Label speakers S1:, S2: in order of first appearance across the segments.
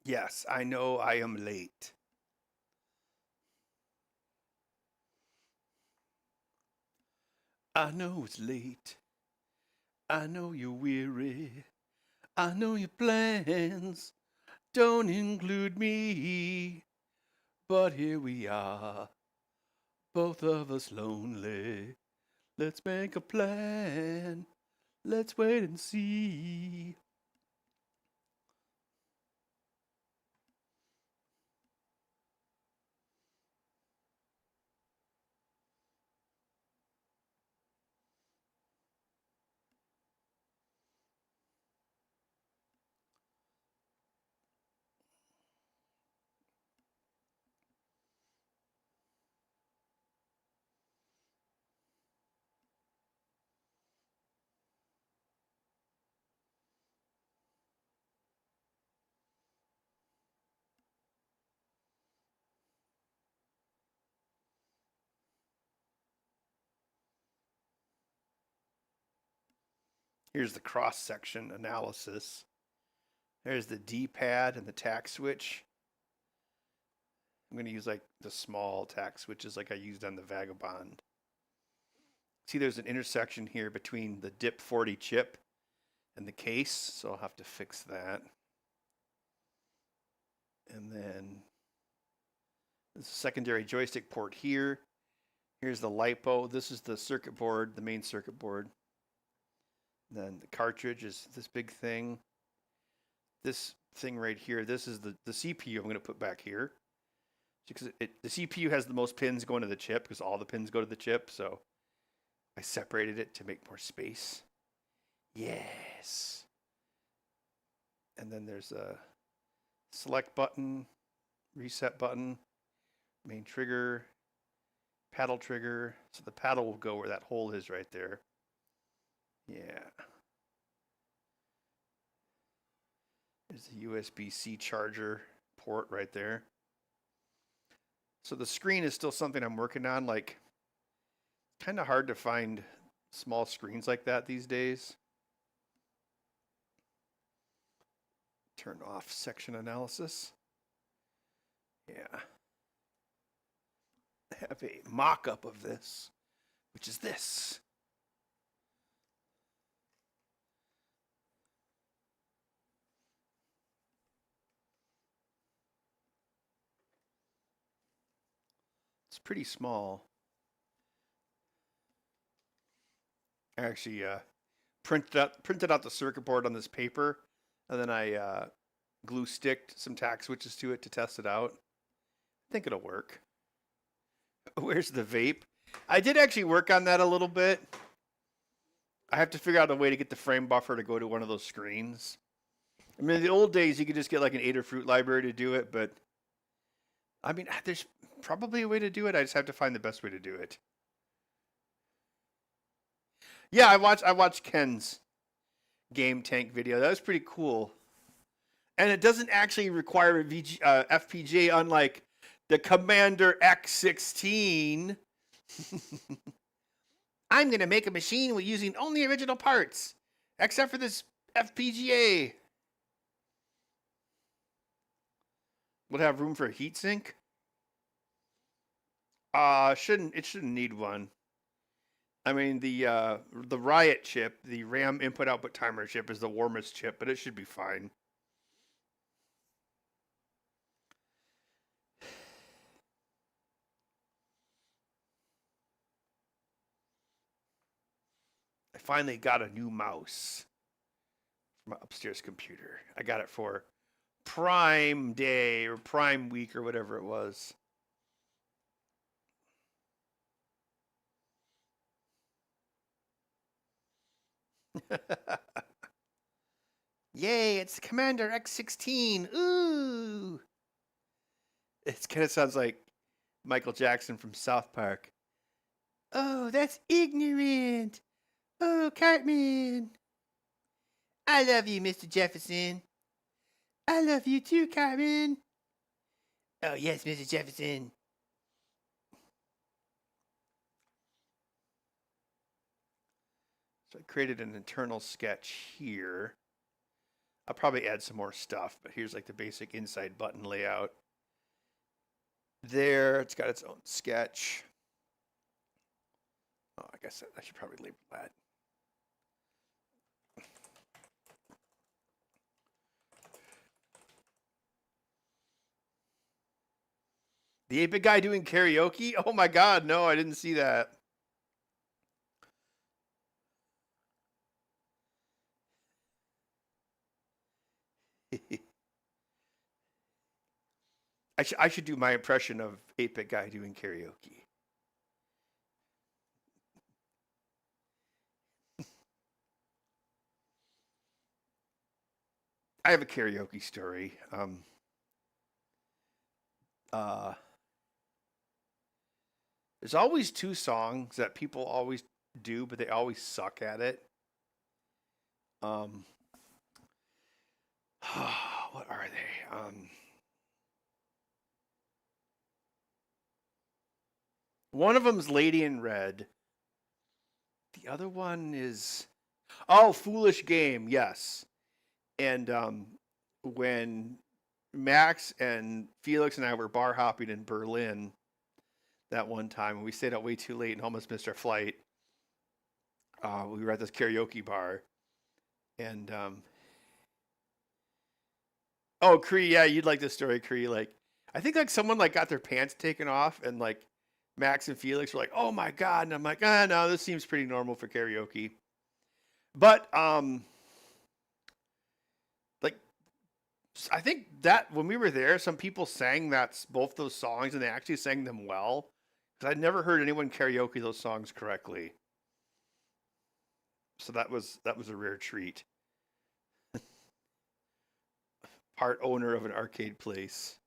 S1: Yes, I know I am late. I know it's late. I know you're weary. I know your plans don't include me. But here we are, both of us lonely. Let's make a plan. Let's wait and see. Here's the cross section analysis. There's the D-pad and the tack switch. I'm going to use like the small tack switches like I used on the Vagabond. See, there's an intersection here between the DIP 40 chip and the case, so I'll have to fix that. And then there's a secondary joystick port here. Here's the LiPo. This is the circuit board, the main circuit board. And then the cartridge is this big thing. This thing right here, this is the CPU I'm going to put back here. Because the CPU has the most pins going to the chip because all the pins go to the chip. So I separated it to make more space. Yes. And then there's a select button, reset button, main trigger, paddle trigger. So the paddle will go where that hole is right there. Yeah. There's the USB-C charger port right there. So the screen is still something I'm working on. Like, kind of hard to find small screens like that these days. Turn off section analysis. Yeah. I have a mock-up of this, which is this. It's pretty small. I actually printed out the circuit board on this paper, and then I glue sticked some tack switches to it to test it out. I think it'll work. Where's the vape? I did actually work on that a little bit. I have to figure out a way to get the frame buffer to go to one of those screens. I mean, in the old days, you could just get like an Adafruit library to do it, but I mean, there's probably a way to do it. I just have to find the best way to do it. Yeah, I watched Ken's game tank video. That was pretty cool. And it doesn't actually require a FPGA, unlike the Commander X16. I'm going to make a machine with using only original parts, except for this FPGA. Would have room for a heatsink? It shouldn't need one. I mean, the Riot chip, the RAM input output timer chip, is the warmest chip, but it should be fine. I finally got a new mouse for my upstairs computer. I got it for Prime Day or Prime Week or whatever it was. Yay, it's Commander X16. Ooh. It kind of sounds like Michael Jackson from South Park. Oh, that's ignorant. Oh, Cartman. I love you, Mr. Jefferson. I love you too, Cartman. Oh, yes, Mr. Jefferson. So I created an internal sketch here. I'll probably add some more stuff, but here's like the basic inside button layout. There, it's got its own sketch. Oh, I guess I should probably label that. The 8-bit guy doing karaoke? Oh my god, no, I didn't see that. I should do my impression of 8-bit guy doing karaoke. I have a karaoke story. There's always two songs that people always do, but they always suck at it. What are they? One of them's Lady in Red. The other one is Foolish Game. Yes, and when Max and Felix and I were bar hopping in Berlin that one time, and we stayed out way too late and almost missed our flight. We were at this karaoke bar, and Cree, yeah, you'd like this story, Cree. Like, I think like someone like got their pants taken off, and like Max and Felix were like, "Oh my god!" And I'm like, no, this seems pretty normal for karaoke. But like, I think that when we were there, some people sang both those songs, and they actually sang them well. Because I'd never heard anyone karaoke those songs correctly. So that was a rare treat. Part owner of an arcade place.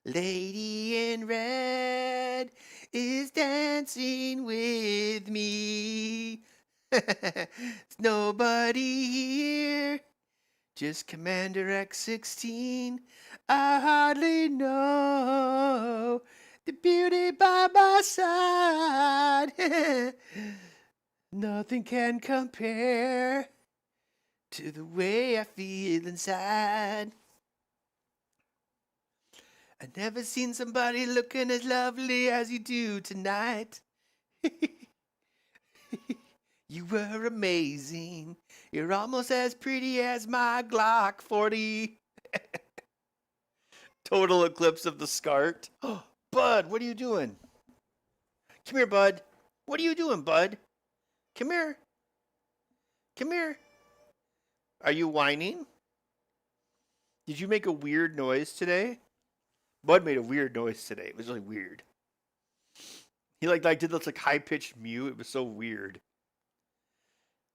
S1: Lady in Red is dancing with me. It's nobody here, just Commander X16. I hardly know the beauty by my side. Nothing can compare to the way I feel inside. I've never seen somebody looking as lovely as you do tonight. You were amazing. You're almost as pretty as my Glock 40. Total eclipse of the SCART. Oh, Bud, what are you doing? Come here, Bud. What are you doing, Bud? Come here. Come here. Are you whining? Did you make a weird noise today? Bud made a weird noise today. It was really weird. He like did this like high pitched mew. It was so weird.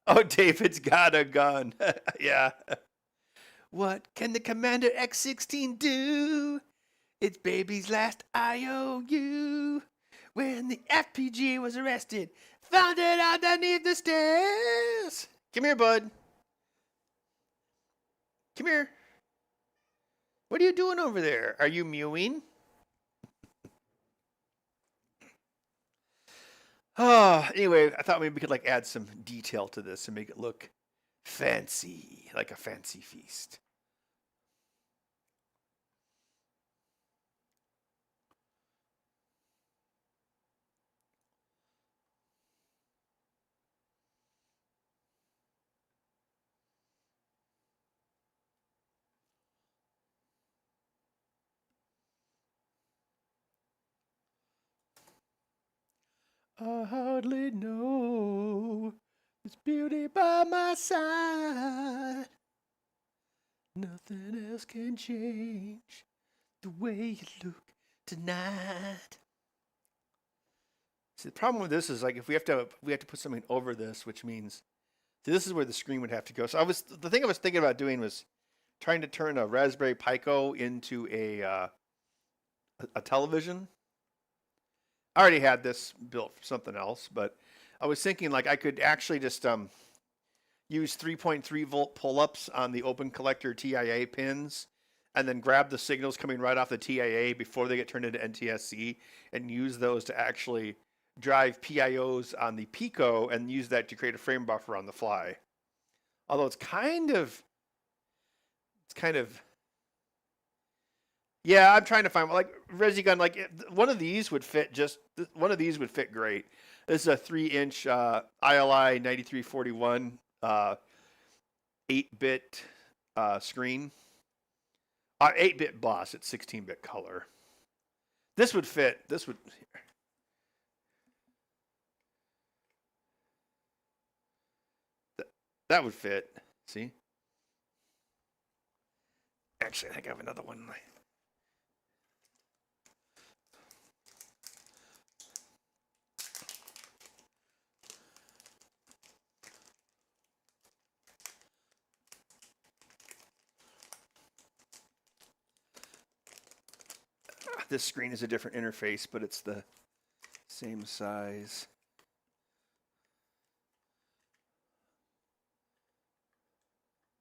S1: Oh, David's got a gun. Yeah. What can the Commander X16 do? It's baby's last IOU. When the FPG was arrested, found it underneath the stairs. Come here, Bud. Come here. What are you doing over there? Are you mewing? Anyway, I thought maybe we could like add some detail to this and make it look fancy, like a fancy feast. I hardly know this beauty by my side. Nothing else can change the way you look tonight. See, the problem with this is like if we have to put something over this, which means this is where the screen would have to go. So the thing I was thinking about doing was trying to turn a Raspberry Pico into a television. I already had this built for something else, but I was thinking like I could actually just use 3.3 volt pull-ups on the open collector TIA pins and then grab the signals coming right off the TIA before they get turned into NTSC and use those to actually drive PIOs on the Pico and use that to create a frame buffer on the fly. Although it's kind of, yeah, I'm trying to find, like, ResiGun, like, one of these would fit one of these would fit great. This is a 3-inch ILI 9341 8-bit screen. 8-bit boss, it's 16-bit color. This would fit. That would fit. See? Actually, I think I have another one. This screen is a different interface, but it's the same size.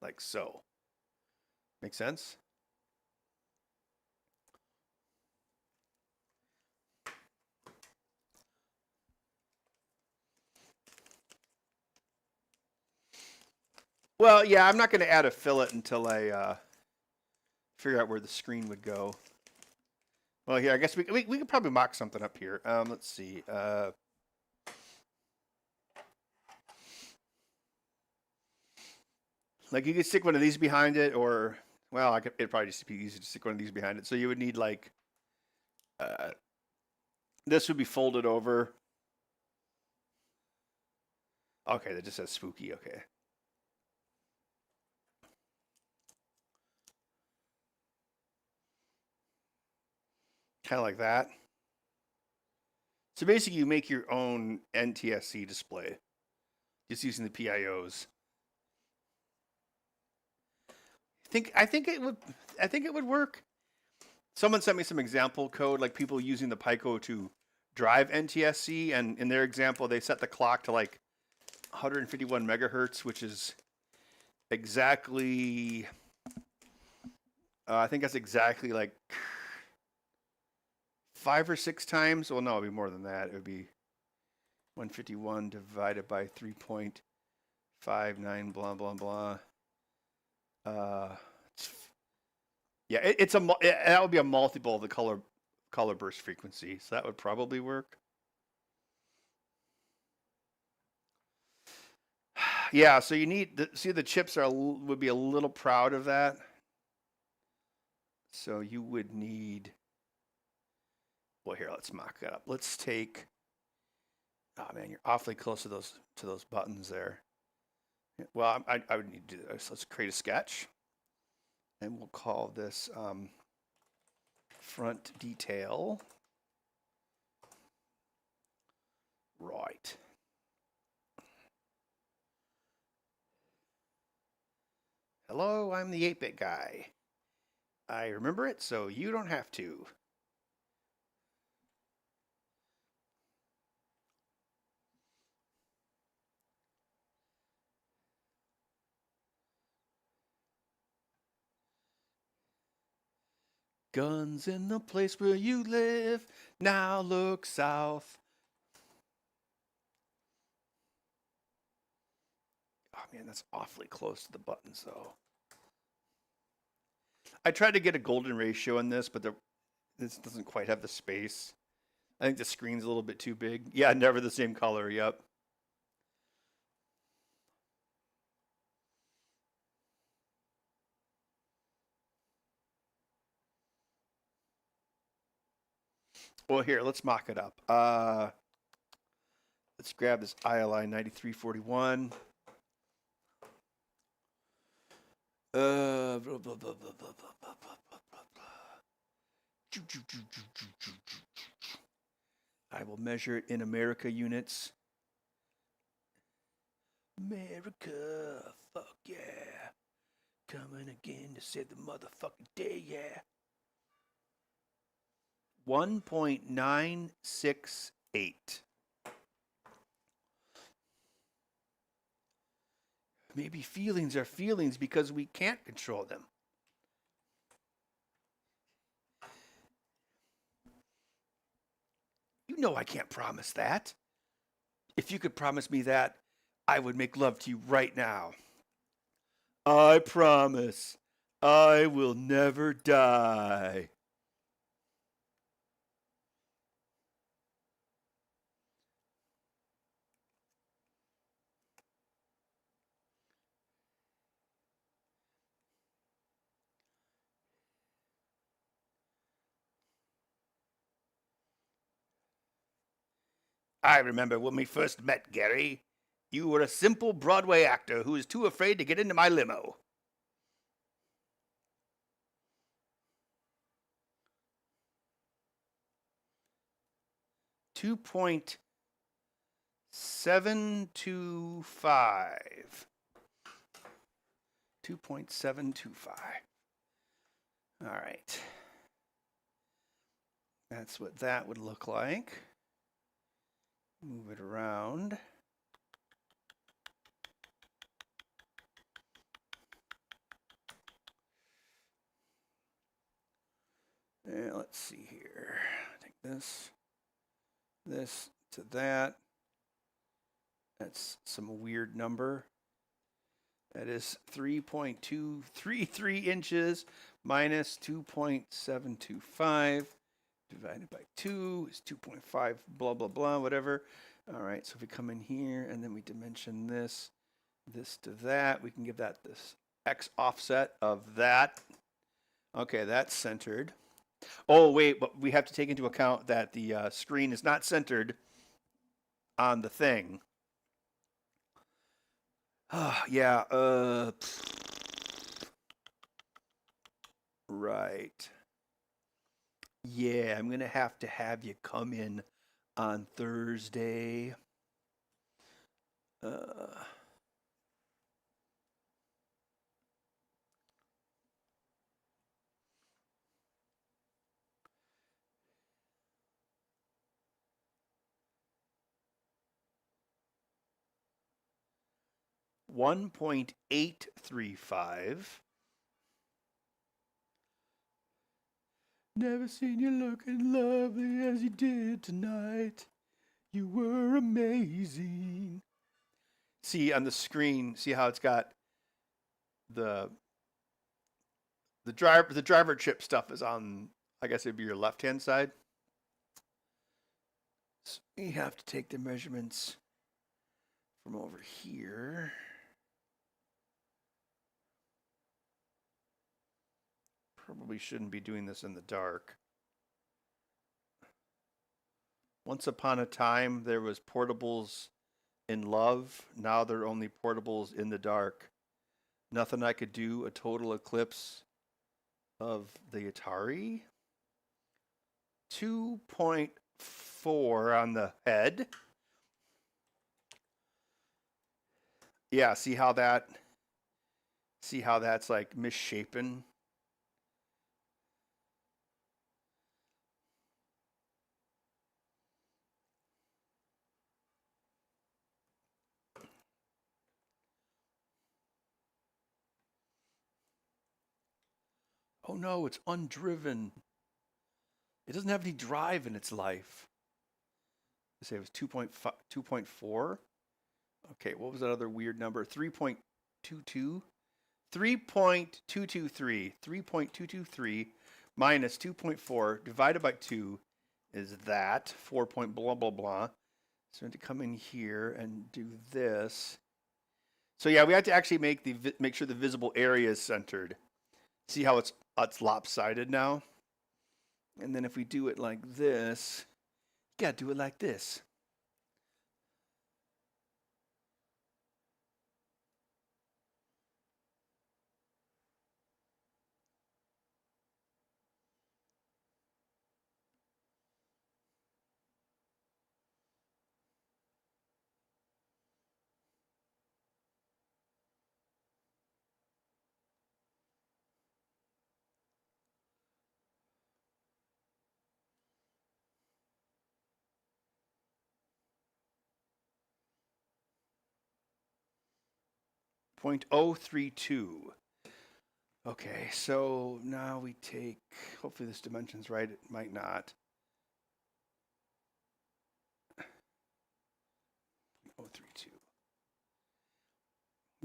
S1: Like so. Make sense? Well, yeah, I'm not going to add a fillet until I figure out where the screen would go. Well, here, I guess we could probably mock something up here. Let's see. Like, you could stick one of these behind it, or, well, it'd probably just be easy to stick one of these behind it. So you would need, like, this would be folded over. Okay, that just says spooky. Okay. Kind of like that. So basically, you make your own NTSC display, just using the PIOs. I think it would work. Someone sent me some example code, like people using the Pico to drive NTSC, and in their example, they set the clock to like 151 megahertz, which is exactly, I think that's exactly like 5 or 6 times. Well, no, it'd be more than that. It would be 151 divided by 3.59, blah, blah, blah. Yeah, that would be a multiple of the color burst frequency, so that would probably work. Yeah, so you need the chips would be a little proud of that. So you would need. Well, here, let's mock that up. Let's take. Oh man, you're awfully close to those buttons there. Well, I would need to do this. Let's create a sketch, and we'll call this front detail. Right. Hello, I'm the 8-bit guy. I remember it, so you don't have to. Guns in the place where you live, now look south. Oh man, that's awfully close to the buttons though. I tried to get a golden ratio on this, but this doesn't quite have the space. I think the screen's a little bit too big. Yeah, never the same color, yep. Well, here, let's mock it up. Let's grab this ILI 9341. I will measure it in America units. America, fuck yeah. Coming again to save the motherfucking day, yeah. 1.968. Maybe feelings are feelings because we can't control them. You know I can't promise that. If you could promise me that, I would make love to you right now. I promise I will never die. I remember when we first met, Gary. You were a simple Broadway actor who was too afraid to get into my limo. 2.725. 2.725. All right. That's what that would look like. Move it around. Let's see here. Take this to that. That's some weird number. That is 3.233 inches minus 2.725 divided by 2 is 2.5, blah, blah, blah, whatever. All right, so if we come in here and then we dimension this to that, we can give that this X offset of that. Okay, that's centered. Oh, wait, but we have to take into account that the screen is not centered on the thing. Yeah, right. Yeah, I'm going to have you come in on Thursday. 1.835. Never seen you looking lovely as you did tonight. You were amazing. See on the screen, see how it's got the driver chip stuff is on, I guess it'd be your left-hand side. So we have to take the measurements from over here. Probably shouldn't be doing this in the dark. Once upon a time, there was portables in love. Now they're only portables in the dark. Nothing I could do. A total eclipse of the Atari. 2.4 on the head. Yeah, see how that's like misshapen? Oh no, it's undriven. It doesn't have any drive in its life. I say it was 2.4. Okay, what was that other weird number? 3.22? 3.223. 3.223 minus 2.4 divided by 2 is that. 4 point blah, blah, blah. So we have to come in here and do this. So yeah, we have to actually make sure the visible area is centered. See how it's lopsided now? And then if we do it like this, you gotta do it like this. .032. Okay, so now we take, hopefully this dimension's right, it might not. 032.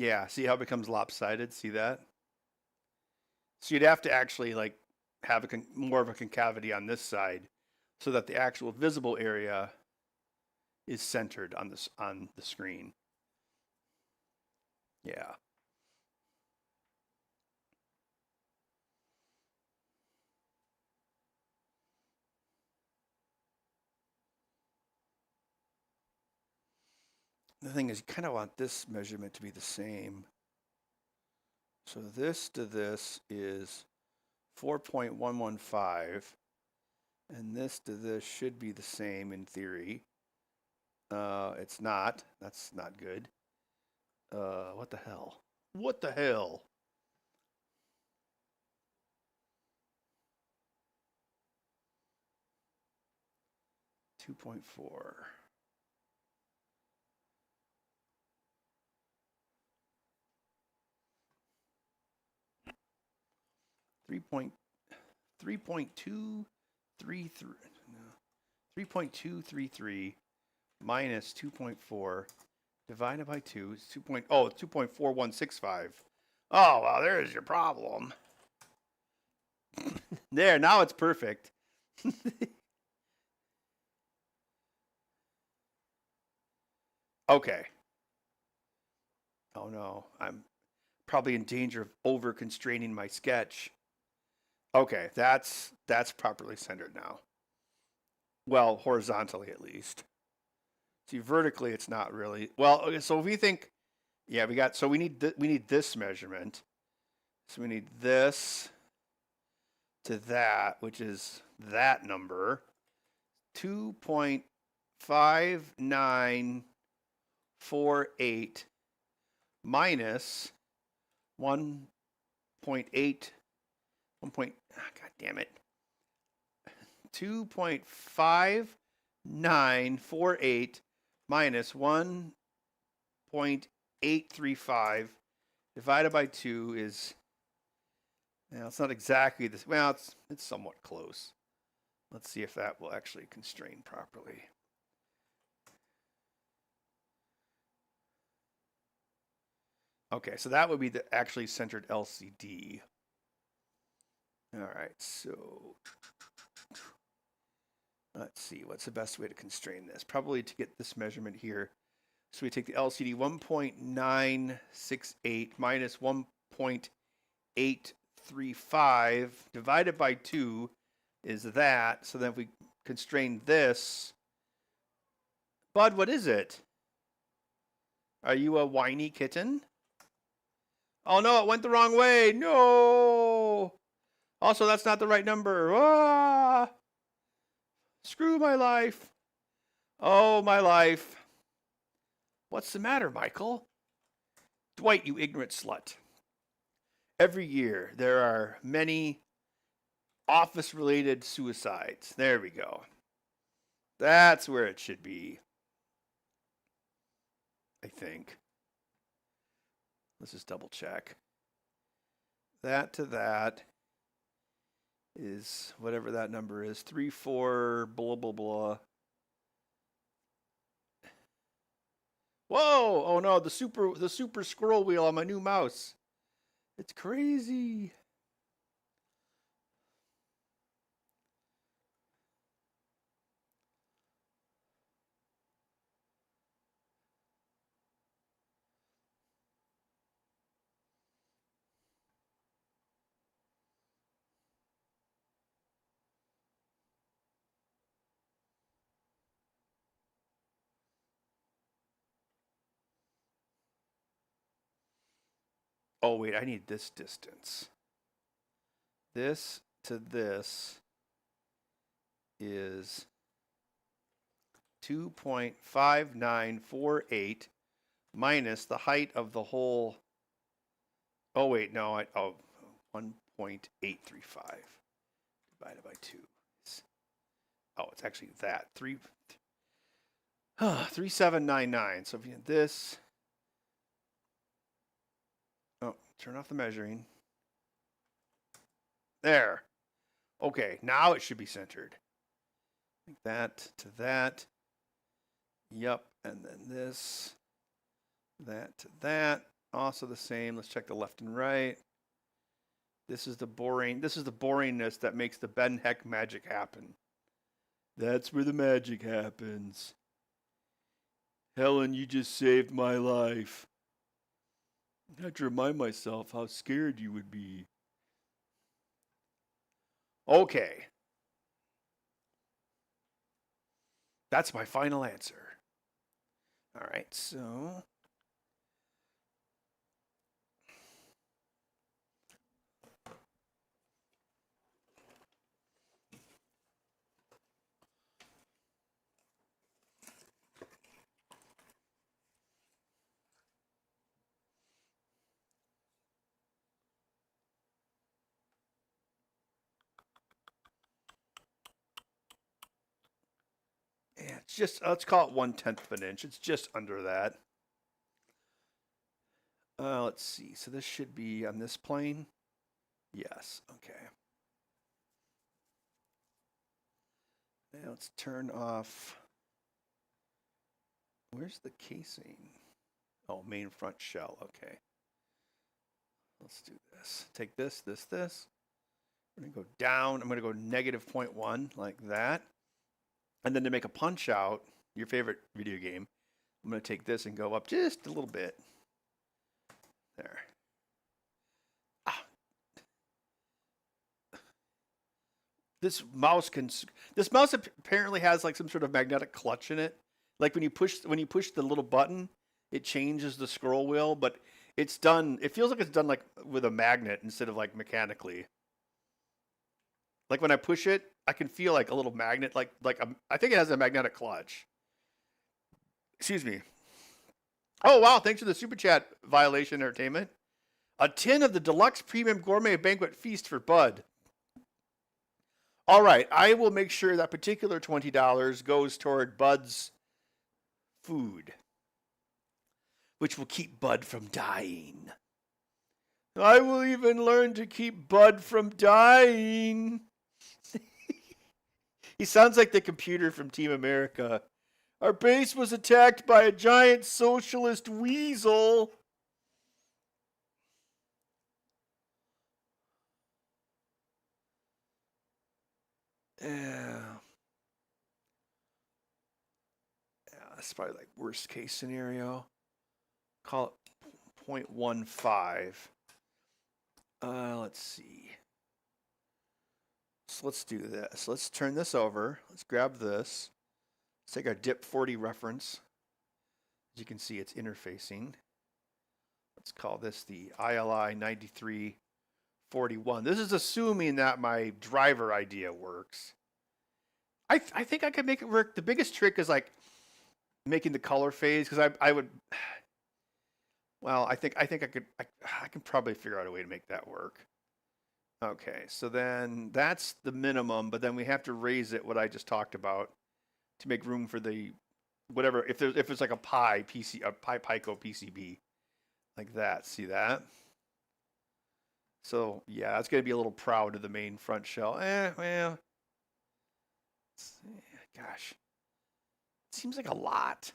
S1: Yeah, see how it becomes lopsided? See that? So you'd have to actually like have more of a concavity on this side so that the actual visible area is centered on the screen. Yeah. The thing is, you kind of want this measurement to be the same. So this to this is 4.115, and this to this should be the same in theory. It's not. That's not good. What the hell? What the hell? .4. 3.233 minus 2.4 divided by 2 is 2.4165. Oh, well, there's your problem. There, now it's perfect. Okay. Oh no, I'm probably in danger of over constraining my sketch. Okay, that's properly centered now. Well, horizontally at least. See, vertically it's not really. Well, okay, so if we think, yeah, we need this measurement. So we need this to that, which is that number, 2.5948 minus 1.8, God damn it, 2.5948 minus 1.835 divided by 2 is, now it's not exactly this. Well, it's somewhat close. Let's see if that will actually constrain properly. Okay, so that would be the actually centered LCD. All right, so let's see, what's the best way to constrain this? Probably to get this measurement here. So we take the LCD 1.968 minus 1.835 divided by 2 is that. So then if we constrain this, Bud, what is it? Are you a whiny kitten? Oh no, it went the wrong way. No. Also, that's not the right number. Ah! Screw my life. Oh, my life. What's the matter, Michael? Dwight, you ignorant slut. Every year, there are many office-related suicides. There we go. That's where it should be, I think. Let's just double check. That to that is whatever that number is. 3, 4, blah, blah, blah. Whoa! Oh no, the super scroll wheel on my new mouse. It's crazy. Oh wait, I need this distance. This to this is 2.5948 minus the height of the whole. Oh wait, no, 1.835 divided by 2. Oh, it's actually that 3799. So if you had this, oh, turn off the measuring. There. Okay, now it should be centered. Like that to that. Yep, and then this, that to that. also the same. Let's check the left and right. This is the boringness that makes the Ben Heck magic happen. That's where the magic happens. Helen, you just saved my life. I have to remind myself how scared you would be. Okay. That's my final answer. All right, so yeah, it's just, let's call it 1/10 of an inch. It's just under that. Let's see. So this should be on this plane. Yes. Okay. Now let's turn off. Where's the casing? Oh, main front shell. Okay. Let's do this. Take this. I'm going to go down. I'm going to go negative 0.1 like that. And then to make a punch out, your favorite video game, I'm going to take this and go up just a little bit. There. Ah. This mouse apparently has like some sort of magnetic clutch in it. Like when you push the little button, it changes the scroll wheel, but it's done. It feels like it's done like with a magnet instead of like mechanically. Like when I push it, I can feel like a little magnet, I think it has a magnetic clutch. Excuse me. Oh wow! Thanks for the super chat, Violation Entertainment. A tin of the deluxe premium gourmet banquet feast for Bud. All right, I will make sure that particular $20 goes toward Bud's food, which will keep Bud from dying. I will even learn to keep Bud from dying. He sounds like the computer from Team America. Our base was attacked by a giant socialist weasel. Yeah. That's probably like worst case scenario. Call it 0.15. Let's see. So let's do this. Let's turn this over. Let's grab this. Let's take our DIP 40 reference. As you can see, it's interfacing. Let's call this the ILI 9341. This is assuming that my driver idea works. I think I could make it work. The biggest trick is like making the color phase, because I would. Well, I think I can probably figure out a way to make that work. Okay, so then that's the minimum, but then we have to raise it, what I just talked about, to make room for the whatever, if it's like a Pico PCB, like that. See that? So yeah, it's gonna be a little proud of the main front shell. Well, gosh, it seems like a lot.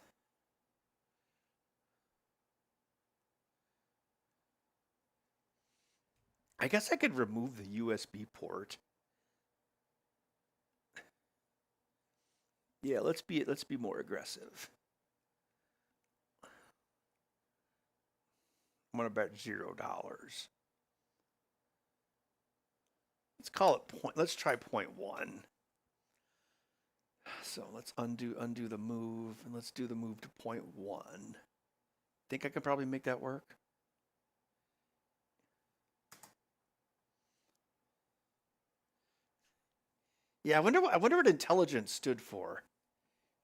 S1: I guess I could remove the USB port. Yeah, let's be more aggressive. I'm gonna bet $0. Let's call it point. Let's try 0.1. So let's undo the move, and let's do the move to 0.1. Think I could probably make that work? Yeah, I wonder what intelligence stood for.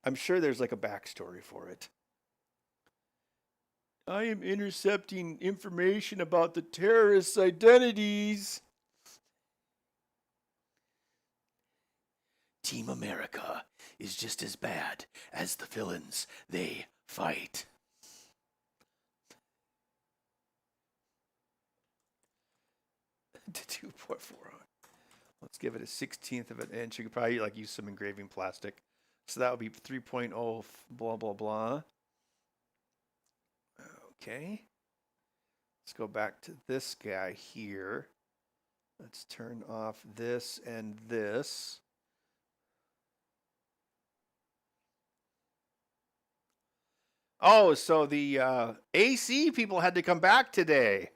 S1: I'm sure there's like a backstory for it. I am intercepting information about the terrorists' identities. Team America is just as bad as the villains they fight. To 2.4. Let's give it a 1/16 of an inch. You could probably like use some engraving plastic. So that would be 3.0 blah blah blah. Okay. Let's go back to this guy here. Let's turn off this and this. Oh, so the AC people had to come back today.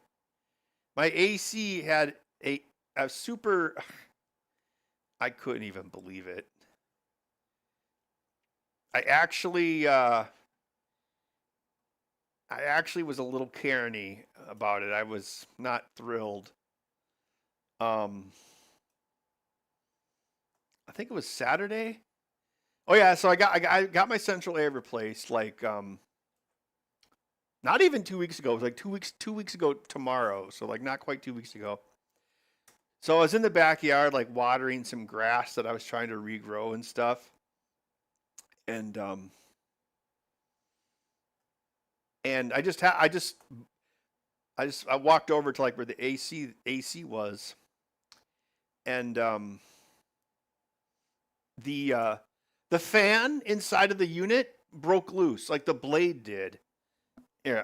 S1: My AC had a super. I couldn't even believe it. I actually was a little Karen-y about it. I was not thrilled. I think it was Saturday. Oh yeah, so I got my central air replaced like not even 2 weeks ago. It was like 2 weeks ago tomorrow. So like not quite 2 weeks ago. So I was in the backyard like watering some grass that I was trying to regrow and stuff. And I walked over to like where the AC was, and the fan inside of the unit broke loose, like the blade did. Yeah,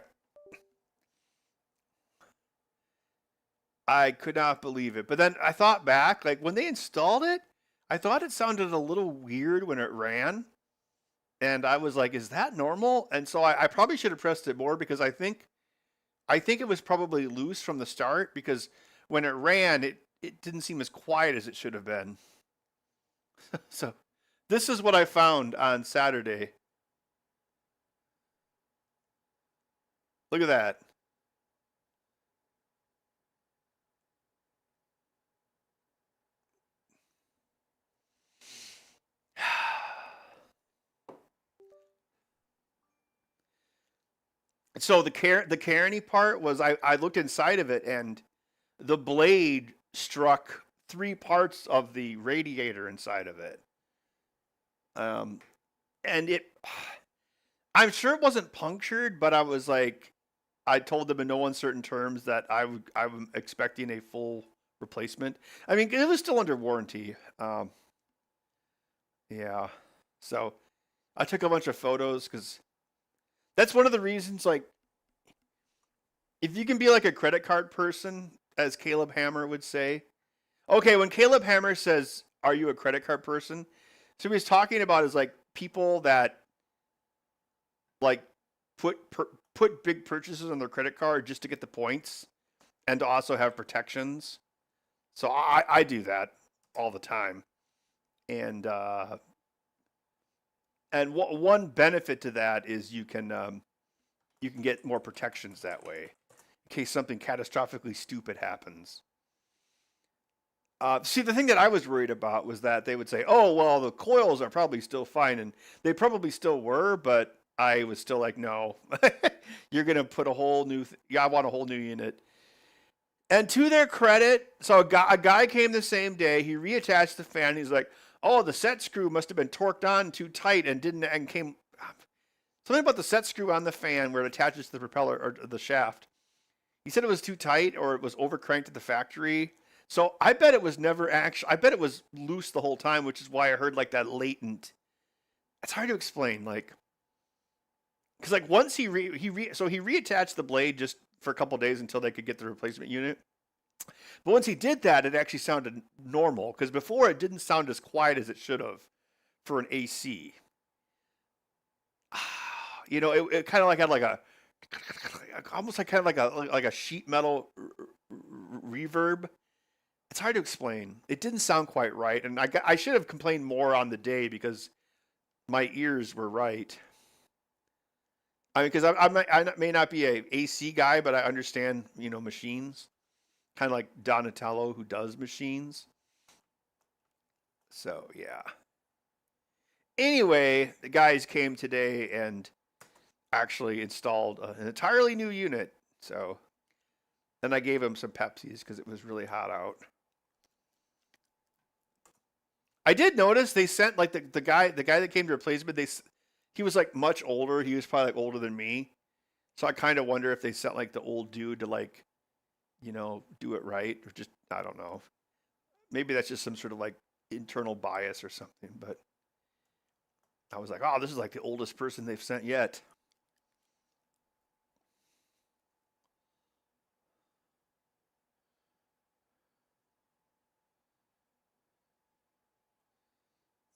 S1: I could not believe it. But then I thought back, like when they installed it, I thought it sounded a little weird when it ran, and I was like, "Is that normal?" And so I probably should have pressed it more because I think it was probably loose from the start because when it ran, it didn't seem as quiet as it should have been. So this is what I found on Saturday. Look at that. So the carony part was I looked inside of it and the blade struck 3 parts of the radiator inside of it. And I'm sure it wasn't punctured, but I was like, I told them in no uncertain terms that I'm expecting a full replacement. I mean, it was still under warranty. Yeah. So I took a bunch of photos because that's one of the reasons. Like, if you can be like a credit card person, as Caleb Hammer would say. Okay, when Caleb Hammer says, "Are you a credit card person?" So what he's talking about is like people that like put big purchases on their credit card just to get the points and to also have protections. So I do that all the time, and one benefit to that is you can get more protections that way in case something catastrophically stupid happens. See, the thing that I was worried about was that they would say, "Oh, well, the coils are probably still fine," and they probably still were, but I was still like, "No, you're gonna put a whole new. Yeah, I want a whole new unit." And to their credit, so a guy came the same day. He reattached the fan. He's like, "Oh, the set screw must have been torqued on too tight and didn't and came something about the set screw on the fan where it attaches to the propeller or the shaft. He said it was too tight or it was overcranked at the factory." So I bet it was never actually. I bet it was loose the whole time, which is why I heard like that latent. It's hard to explain, like, because like once he reattached the blade just for a couple days until they could get the replacement unit. But once he did that, it actually sounded normal because before it didn't sound as quiet as it should have for an AC. You know, it kind of like had like a almost like kind of like a sheet metal reverb. It's hard to explain. It didn't sound quite right, and I should have complained more on the day because my ears were right. I mean, because I may not be a AC guy, but I understand machines, kind of like Donatello who does machines. So yeah. Anyway, the guys came today and actually installed an entirely new unit. So then I gave them some Pepsis because it was really hot out. I did notice they sent like the guy that came to replace me. He was like much older. He was probably like older than me. So I kind of wonder if they sent like the old dude to like, do it right or just I don't know. Maybe that's just some sort of like internal bias or something. But I was like, oh, this is like the oldest person they've sent yet.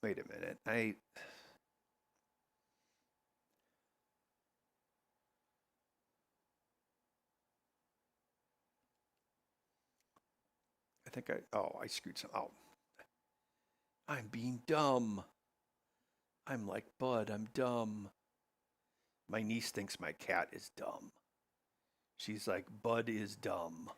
S1: Wait a minute. I think I screwed some. Oh, I'm being dumb. I'm like Bud. I'm dumb. My niece thinks my cat is dumb. She's like, Bud is dumb.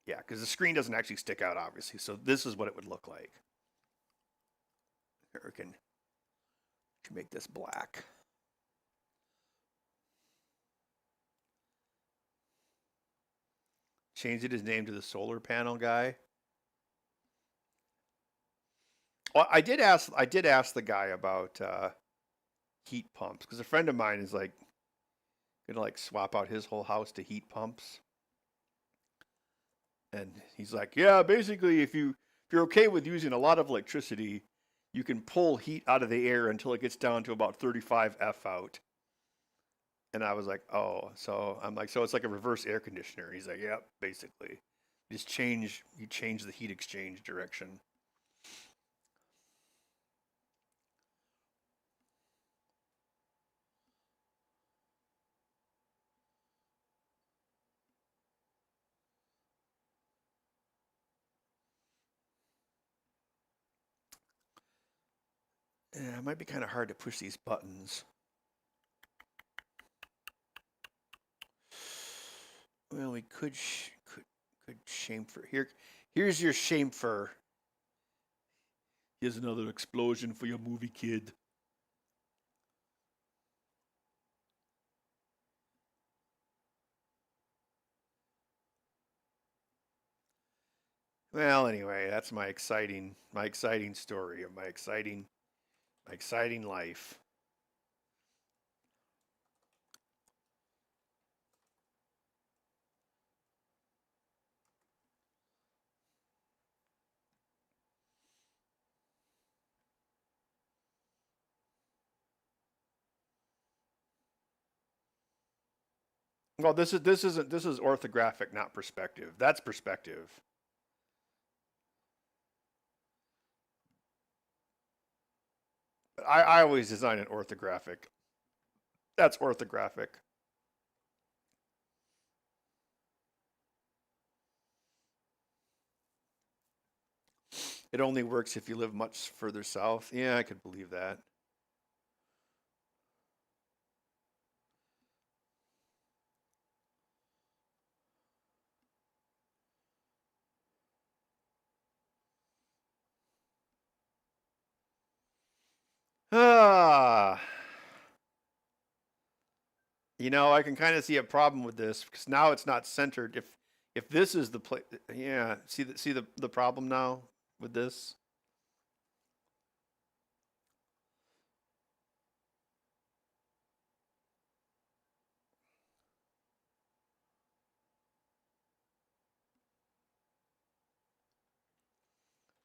S1: Yeah, because the screen doesn't actually stick out, obviously. So this is what it would look like. Here, we can make this black. Changed his name to the solar panel guy. Well, I did ask the guy about heat pumps because a friend of mine is like gonna like swap out his whole house to heat pumps, and he's like, yeah, basically if you're okay with using a lot of electricity, you can pull heat out of the air until it gets down to about 35 F out. And I was like, oh, so I'm like, so it's like a reverse air conditioner. And he's like, yeah, basically, you change the heat exchange direction. Yeah, it might be kind of hard to push these buttons. Well, we could chamfer here. Here's your chamfer. Here's another explosion for your movie kid. Well, anyway, that's my exciting story of my exciting life. Well, this is orthographic, not perspective. That's perspective. I always design an orthographic. That's orthographic. It only works if you live much further south. Yeah, I could believe that. Ah, I can kind of see a problem with this because now it's not centered. If this is the place, yeah. See the problem now with this.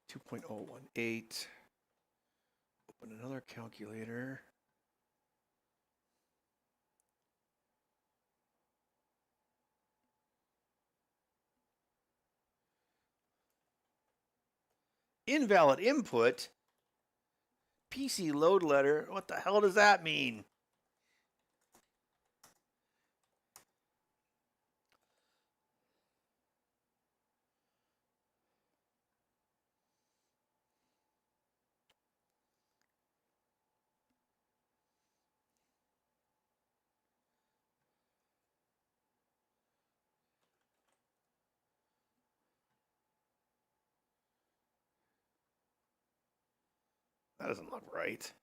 S1: Two point oh one eight. Open another calculator. Invalid input. PC load letter. What the hell does that mean? That doesn't look right.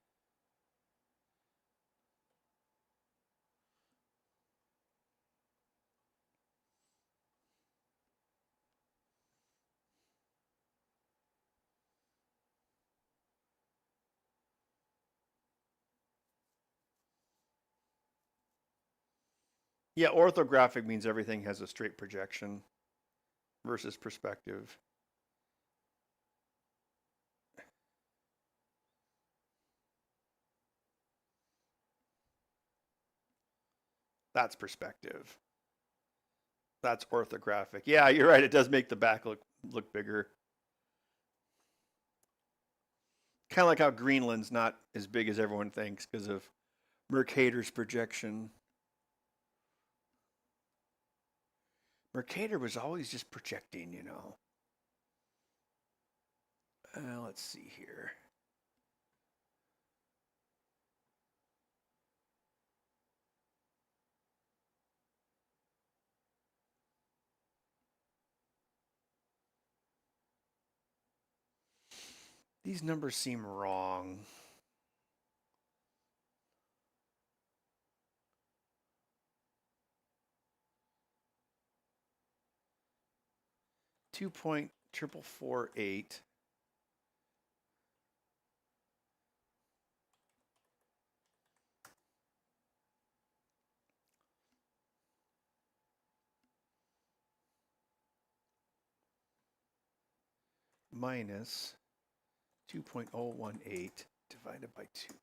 S1: Yeah, orthographic means everything has a straight projection versus perspective. That's perspective. That's orthographic. Yeah, you're right. It does make the back look bigger. Kind of like how Greenland's not as big as everyone thinks because of Mercator's projection. Mercator was always just projecting, you know. Let's see here. These numbers seem wrong. $2.448. Minus 2.018 divided by 2.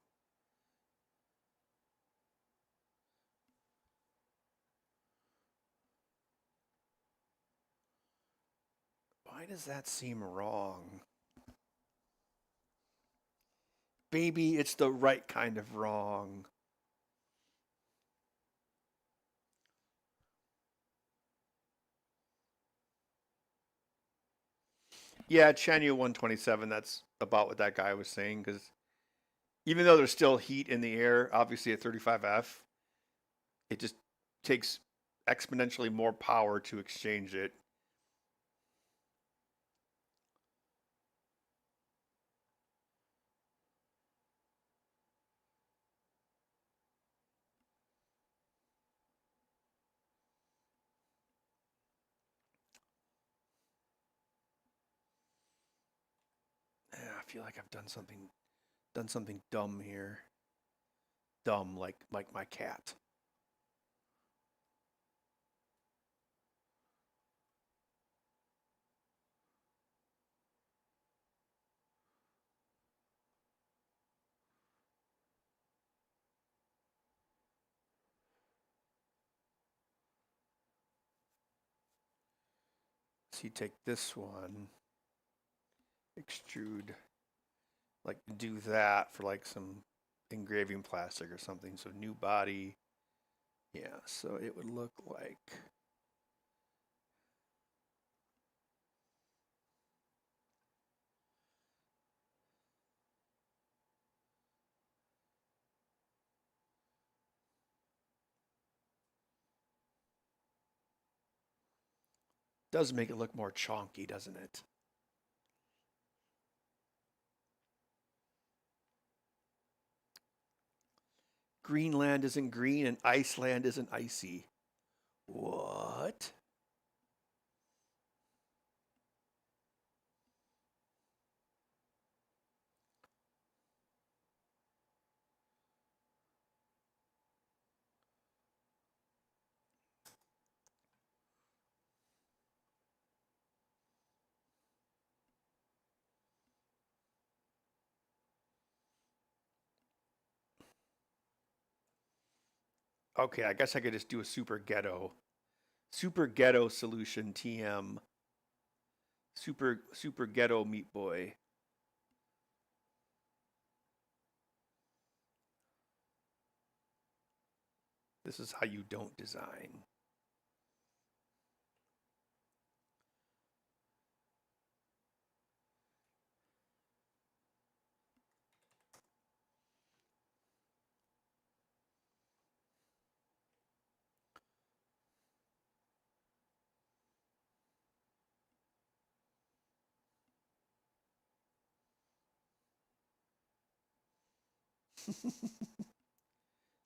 S1: Why does that seem wrong? Baby, it's the right kind of wrong. Yeah, Chanyu 127, that's about what that guy was saying, because even though there's still heat in the air, obviously at 35F, it just takes exponentially more power to exchange it. Yeah, I feel like I've done something dumb here. Dumb like my cat. So you take this one, extrude, like do that for like some engraving plastic or something. So new body. Yeah, so it would look like does make it look more chonky, doesn't it? Greenland isn't green and Iceland isn't icy. What? Okay, I guess I could just do a super ghetto solution TM. Super ghetto meat boy. This is how you don't design.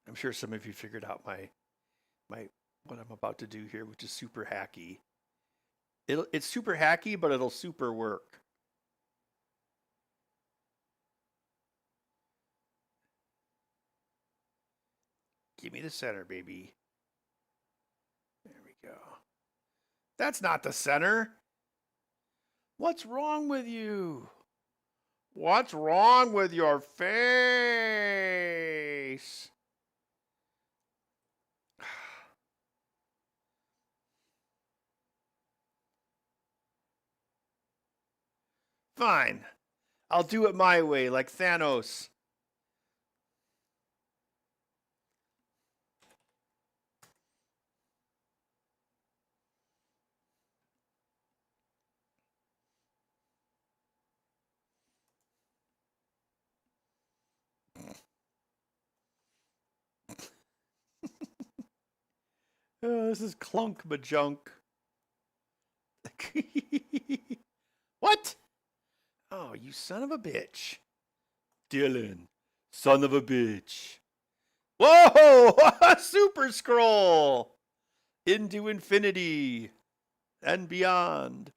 S1: I'm sure some of you figured out my what I'm about to do here, which is super hacky. It's super hacky, but it'll super work. Give me the center, baby. There we go. That's not the center. What's wrong with you? What's wrong with your face? Fine. I'll do it my way, like Thanos. Oh, this is clunk majunk. What? Oh, you son of a bitch. Dylan, son of a bitch. Whoa! Super scroll! Into infinity and beyond.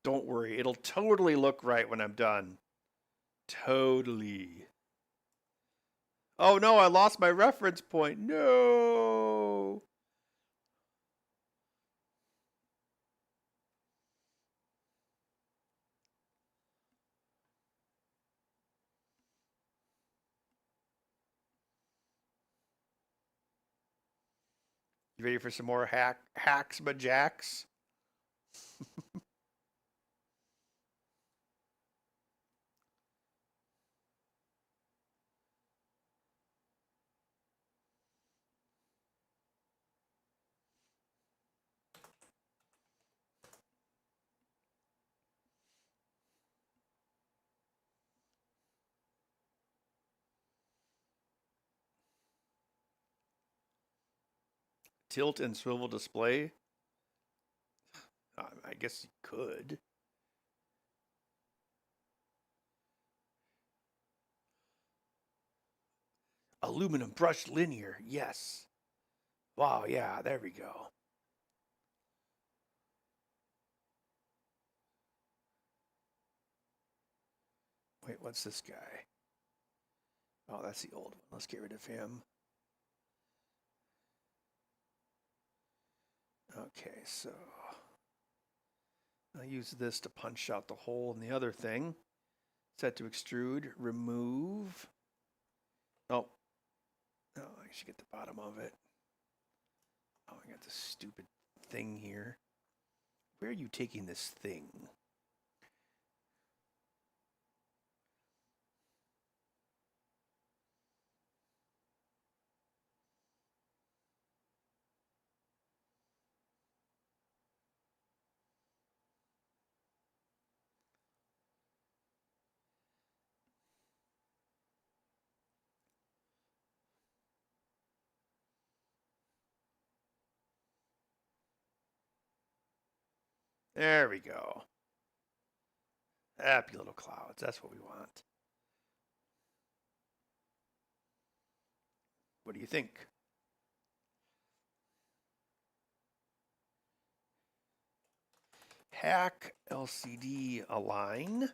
S1: Don't worry, it'll totally look right when I'm done. Totally. Oh no, I lost my reference point. No. You ready for some more hacks, but jacks? Tilt and swivel display? I guess you could. Aluminum brushed linear, yes. Wow, yeah, there we go. Wait, what's this guy? Oh, that's the old one. Let's get rid of him. Okay, so I'll use this to punch out the hole in the other thing. Set to extrude, remove. Oh, I should get the bottom of it. Oh, I got this stupid thing here. Where are you taking this thing? There we go. Happy little clouds. That's what we want. What do you think? Hack LCD align.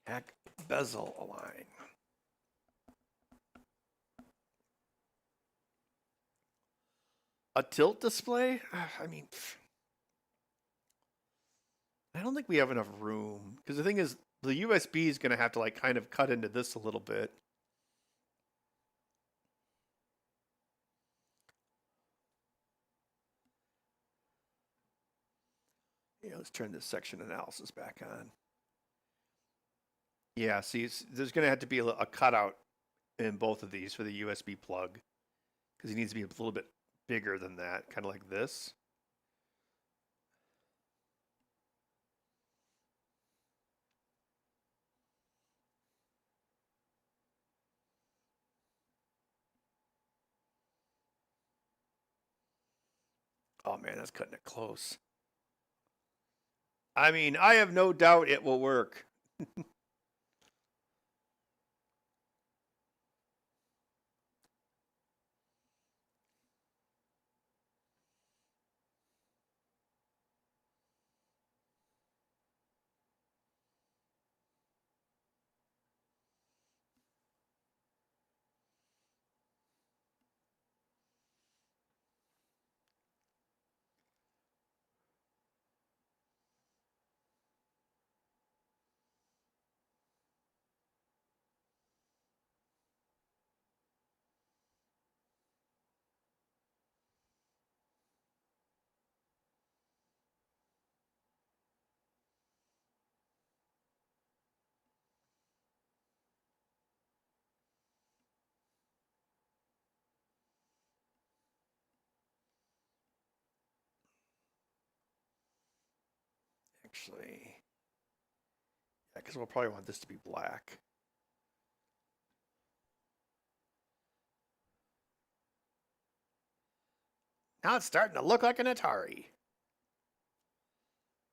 S1: Hack bezel align. A tilt display? I mean, I don't think we have enough room. Because the thing is, the USB is going to have to like kind of cut into this a little bit. Yeah, let's turn this section analysis back on. Yeah, see, there's going to have to be a cutout in both of these for the USB plug. Because it needs to be a little bit bigger than that, kind of like this. Oh man, that's cutting it close. I mean, I have no doubt it will work. actually. Yeah, because we'll probably want this to be black. Now it's starting to look like an Atari.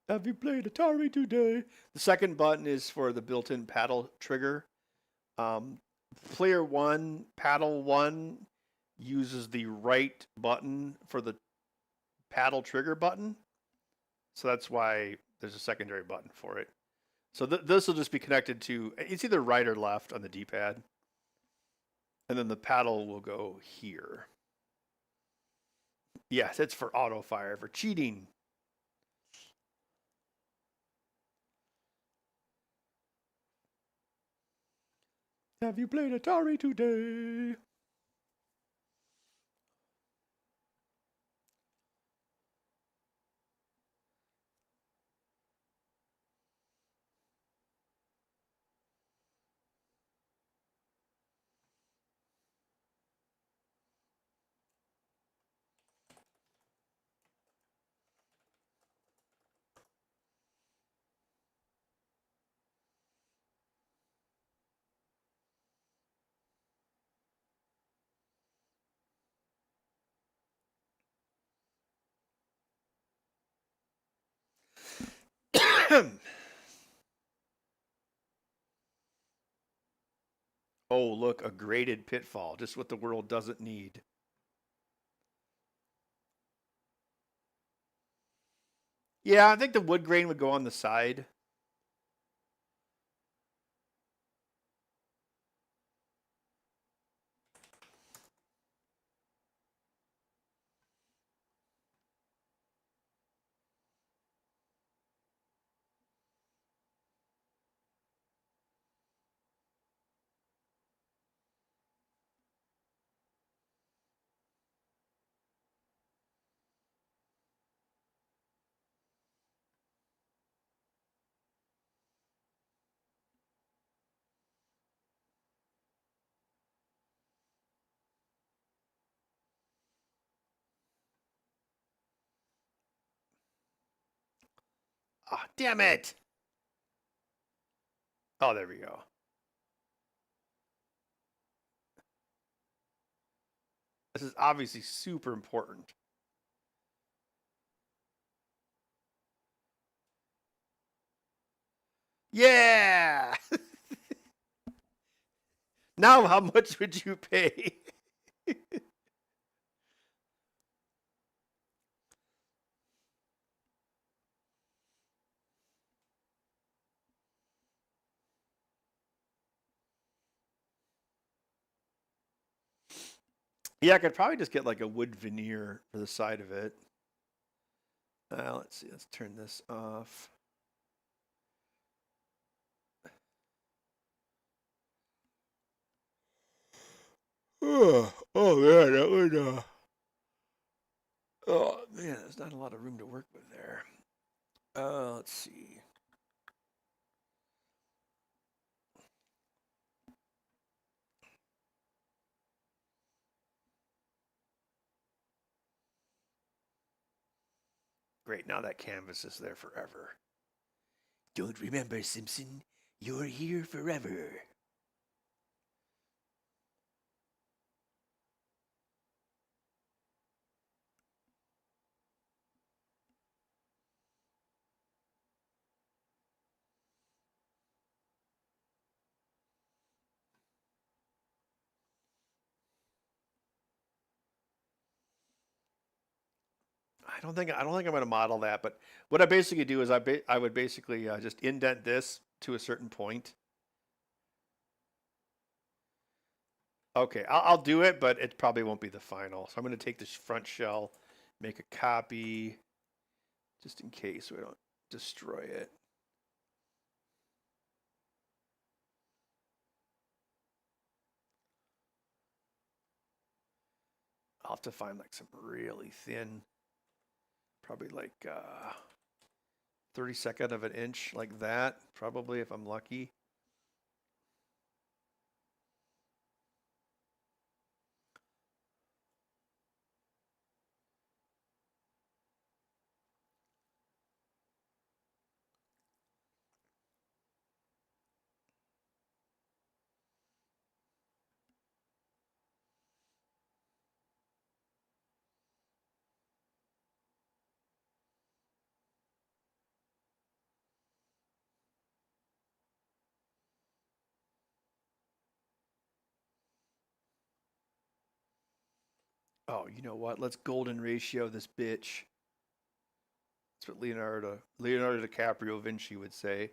S1: Have you played Atari today? The second button is for the built-in paddle trigger. Player 1, paddle 1 uses the right button for the paddle trigger button. So that's why there's a secondary button for it. So this will just be connected to, it's either right or left on the D-pad. And then the paddle will go here. Yes, it's for auto fire, for cheating. Have you played Atari today? Oh, look, a graded pitfall, just what the world doesn't need. Yeah, I think the wood grain would go on the side. Ah, oh, damn it. Oh, there we go. This is obviously super important. Yeah. Now how much would you pay? Yeah, I could probably just get like a wood veneer for the side of it. Let's see. Let's turn this off. Oh man, that would. Oh man, there's not a lot of room to work with there. Let's see. Great, now that canvas is there forever. Don't remember, Simpson. You're here forever. I don't think I'm going to model that, but what I basically do is I would basically just indent this to a certain point. Okay, I'll do it, but it probably won't be the final. So I'm going to take this front shell, make a copy, just in case we don't destroy it. I'll have to find like some really thin, probably like 32nd of an inch like that, probably if I'm lucky. Oh, you know what? Let's golden ratio this bitch. That's what Leonardo DiCaprio Vinci would say.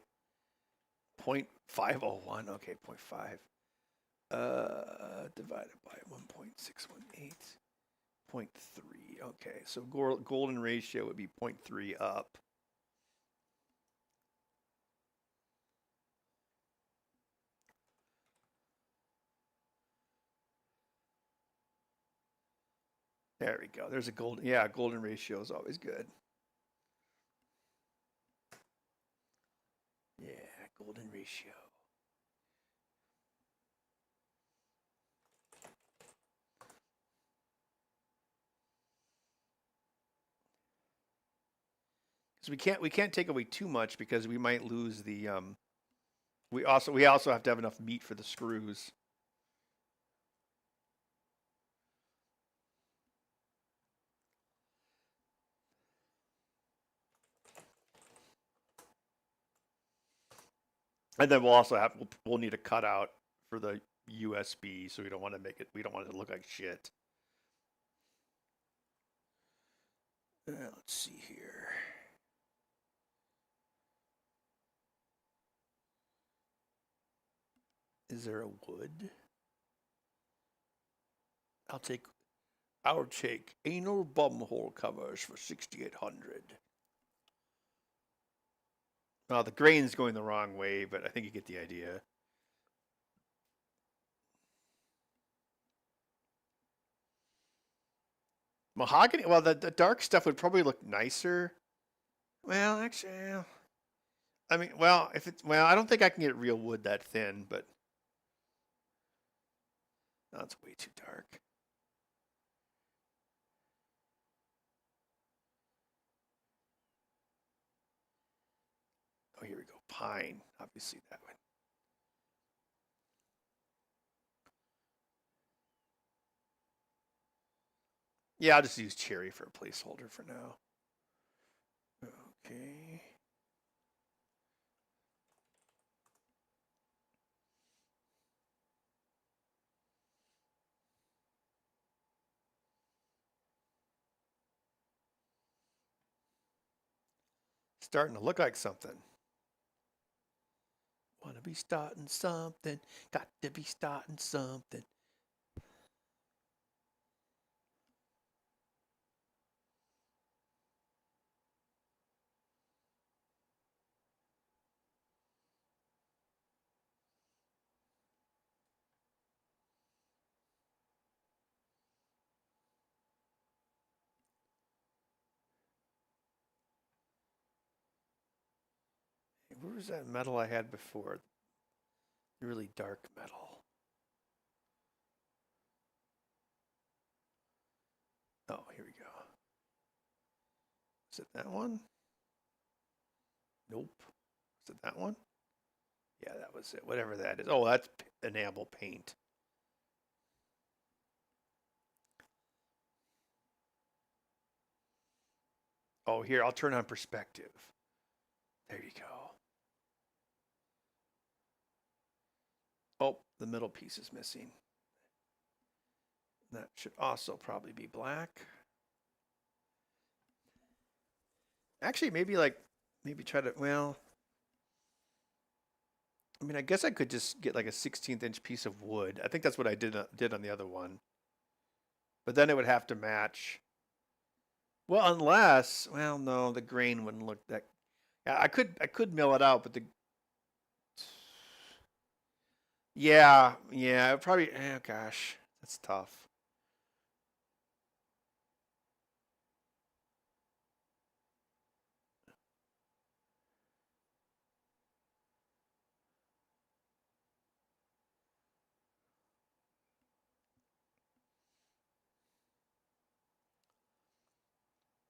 S1: 0.501. Okay, 0.5. Divided by 1.618. 0.3. Okay, so golden ratio would be 0.3 up. There we go. There's a golden ratio is always good. Yeah, golden ratio. Because we can't take away too much because we might lose the we also have to have enough meat for the screws. And then we'll need a cutout for the USB, so we don't want it to look like shit. Let's see here. Is there a wood? I'll take anal bumhole covers for 6,800. Well, the grain's going the wrong way, but I think you get the idea. Mahogany. Well, the dark stuff would probably look nicer. Well, actually, I mean, well, I don't think I can get real wood that thin, but that's way too dark. Oh, here we go. Pine. Obviously that one. Yeah, I'll just use cherry for a placeholder for now. Okay. Starting to look like something. Wanna be starting something. Got to be starting something. Where was that metal I had before? Really dark metal. Oh, here we go. Is it that one? Nope. Is it that one? Yeah, that was it. Whatever that is. Oh, that's enamel paint. Oh, here, I'll turn on perspective. There you go. Oh, the middle piece is missing. That should also probably be black. Actually, maybe try to, well, I mean, I guess I could just get like a 16th inch piece of wood. I think that's what I did on the other one. But then it would have to match. Well, unless, well, no, the grain wouldn't look that. Yeah, I could mill it out, but yeah, probably. Gosh, that's tough.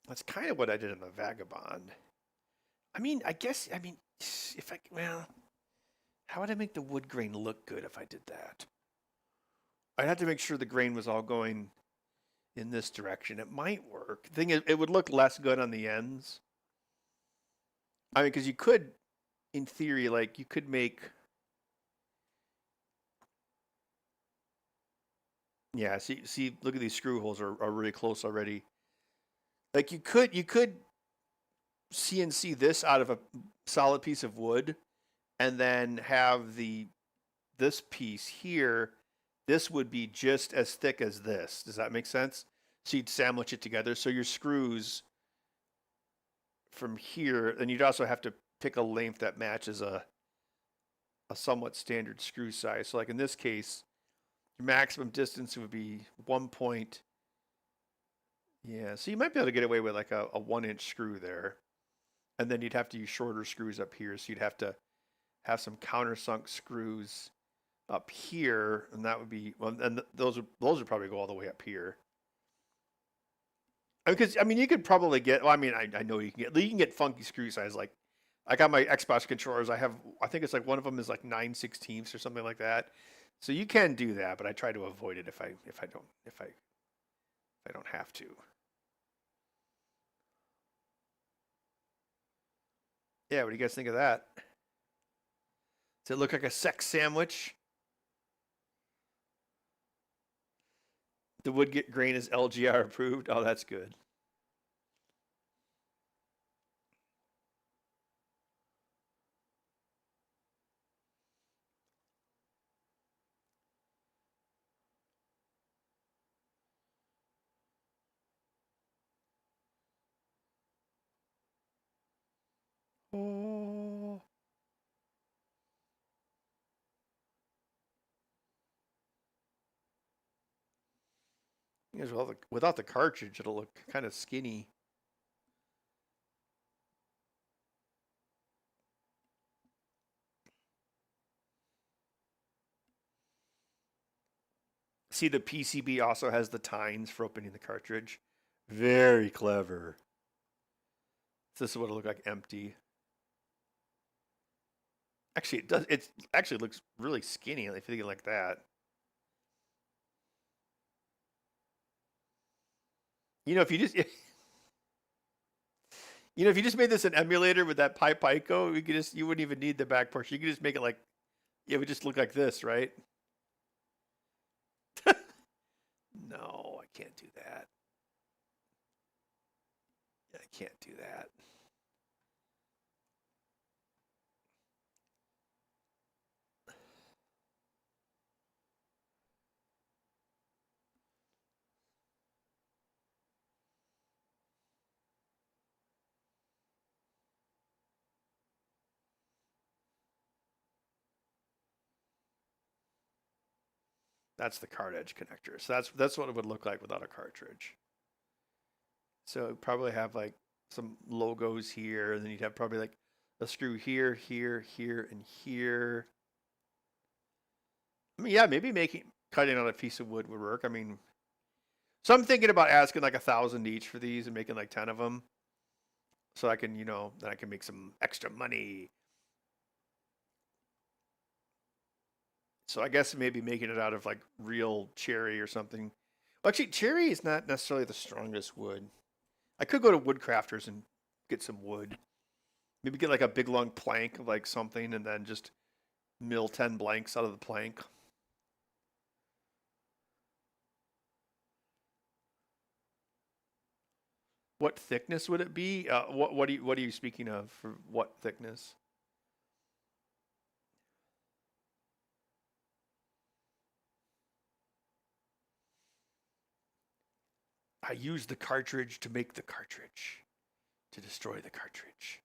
S1: That's kind of what I did in the Vagabond. I mean, if I, well, how would I make the wood grain look good if I did that? I'd have to make sure the grain was all going in this direction. It might work. The thing is, it would look less good on the ends. I mean, because you could, in theory, like you could make. Yeah, see, look at these screw holes are really close already. Like you could CNC this out of a solid piece of wood, and then have this piece here. This would be just as thick as this. Does that make sense? So you'd sandwich it together. So your screws from here, and you'd also have to pick a length that matches a somewhat standard screw size. So like in this case, your maximum distance would be 1 point. Yeah, so you might be able to get away with like a 1 inch screw there. And then you'd have to use shorter screws up here. So you'd have to have some countersunk screws up here, and that would be well, and those would probably go all the way up here. Because I mean, you could probably get. Well, I mean, I know you can get funky screw size. Like I got my Xbox controllers. I think it's like one of them is like 9/16 or something like that. So you can do that, but I try to avoid it if I don't have to. Yeah, what do you guys think of that? Does it look like a sex sandwich? The wood grain is LGR approved. Oh, that's good. Oh. Because without the cartridge, it'll look kind of skinny. See, the PCB also has the tines for opening the cartridge. Very clever. This is what it'll look like empty. Actually, it does. It actually looks really skinny if you think it like that. You know, if you just if you just made this an emulator with that Pico, you wouldn't even need the back portion. You could just make it like it would just look like this, right? No, I can't do that. I can't do that. That's the card edge connector. So that's what it would look like without a cartridge. So it'd probably have like some logos here, and then you'd have probably like a screw here, here, here, and here. I mean, yeah, maybe cutting on a piece of wood would work. I mean, so I'm thinking about asking like 1,000 each for these and making like 10 of them, so I can, then I can make some extra money. So I guess maybe making it out of like real cherry or something. Well, actually, cherry is not necessarily the strongest wood. I could go to Woodcrafters and get some wood. Maybe get like a big long plank of like something, and then just mill 10 blanks out of the plank. What thickness would it be? What are you speaking of? For what thickness? I use the cartridge to make the cartridge, to destroy the cartridge.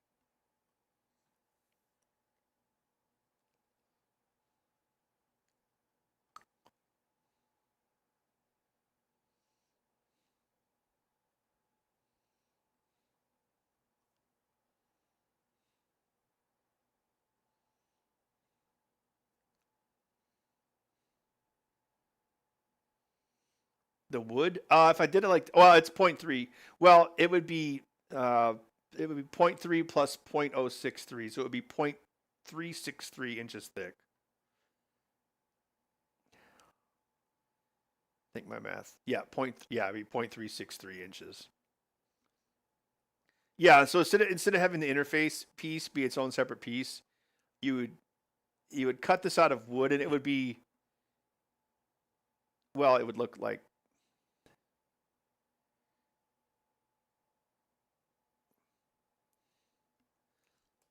S1: The wood? If I did it like, well, it's 0.3. Well, uh, it would be 0.3 plus 0.063, so it would be 0.363 inches thick. I think my math. Yeah, it'd be 0.363 inches. Yeah, so instead of having the interface piece be its own separate piece, you would cut this out of wood, and it would be well, it would look like,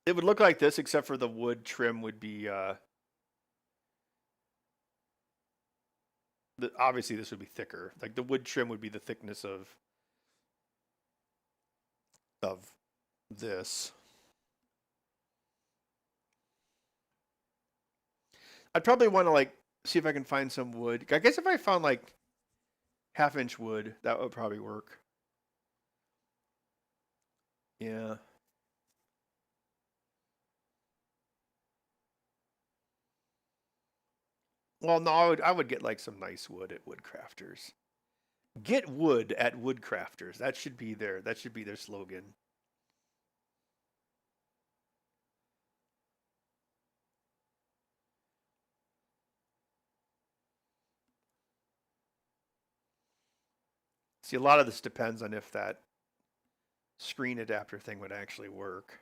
S1: it would look like this, except for the wood trim would be, obviously this would be thicker. Like the wood trim would be the thickness of this. I'd probably want to like see if I can find some wood. I guess if I found like 1/2 inch wood, that would probably work. Yeah. Well, no, I would get like some nice wood at Woodcrafters. Get wood at Woodcrafters. That should be their slogan. See, a lot of this depends on if that screen adapter thing would actually work.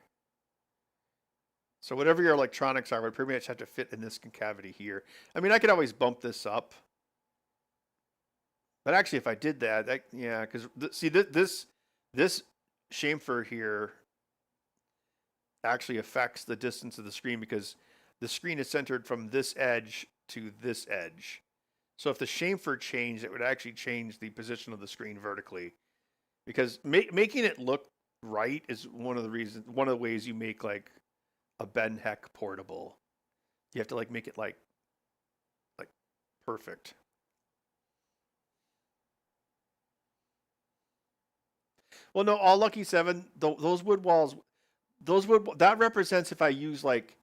S1: So whatever your electronics are would pretty much have to fit in this concavity here. I mean, I could always bump this up. But actually, if I did that, yeah, because see, this chamfer here actually affects the distance of the screen because the screen is centered from this edge to this edge. So if the chamfer changed, it would actually change the position of the screen vertically. Because making it look right is one of the ways you make like a Ben Heck portable. You have to like make it like perfect. Well, no, all Lucky 7, those wood walls, that represents if I use like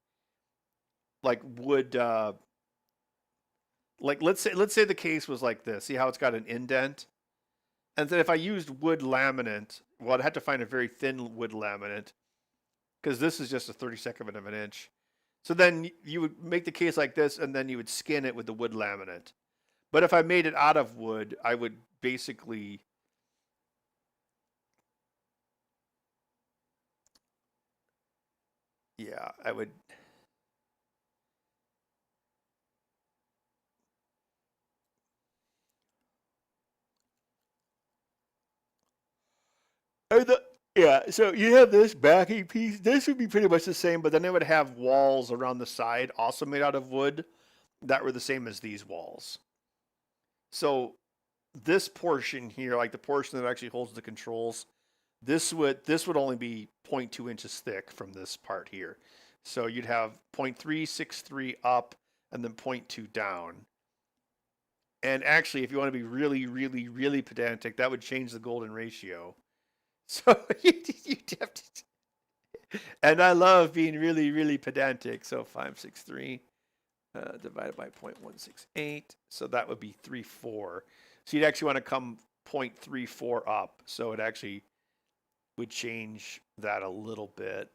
S1: wood, like let's say the case was like this. See how it's got an indent? And then if I used wood laminate, well, I'd have to find a very thin wood laminate because this is just a 32nd of an inch. So then you would make the case like this, and then you would skin it with the wood laminate. But if I made it out of wood, I would basically yeah, I would. Yeah, so you have this backing piece. This would be pretty much the same, but then it would have walls around the side, also made out of wood, that were the same as these walls. So this portion here, like the portion that actually holds the controls, this would only be 0.2 inches thick from this part here. So you'd have 0.363 up and then 0.2 down. And actually, if you want to be really, really, really pedantic, that would change the golden ratio. So you'd have to, and I love being really, really pedantic. So 563 divided by 0.168. So that would be 34. So you'd actually want to come 0.34 up. So it actually would change that a little bit.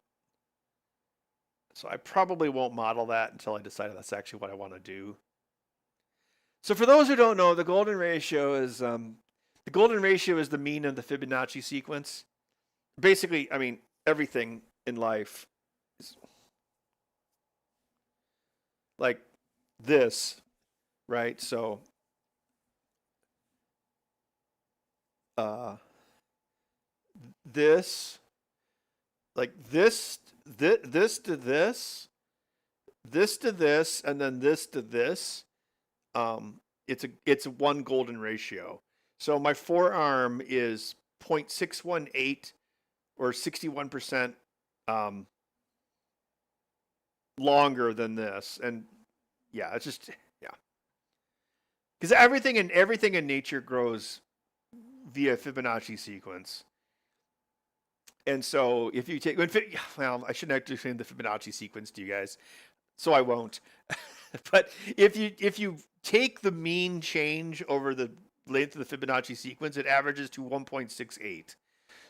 S1: So I probably won't model that until I decide that's actually what I want to do. So for those who don't know, the golden ratio is the mean of the Fibonacci sequence. Basically, I mean, everything in life is like this, right? So this, like this to this, this to this, and then this to this. It's a one golden ratio. So my forearm is 0.618 or 61% longer than this, and yeah, it's just yeah. Because everything in nature grows via Fibonacci sequence. And so if you take, well, I shouldn't have to explain the Fibonacci sequence to you guys, so I won't. But if you take the mean change over the length of the Fibonacci sequence, it averages to 1.68.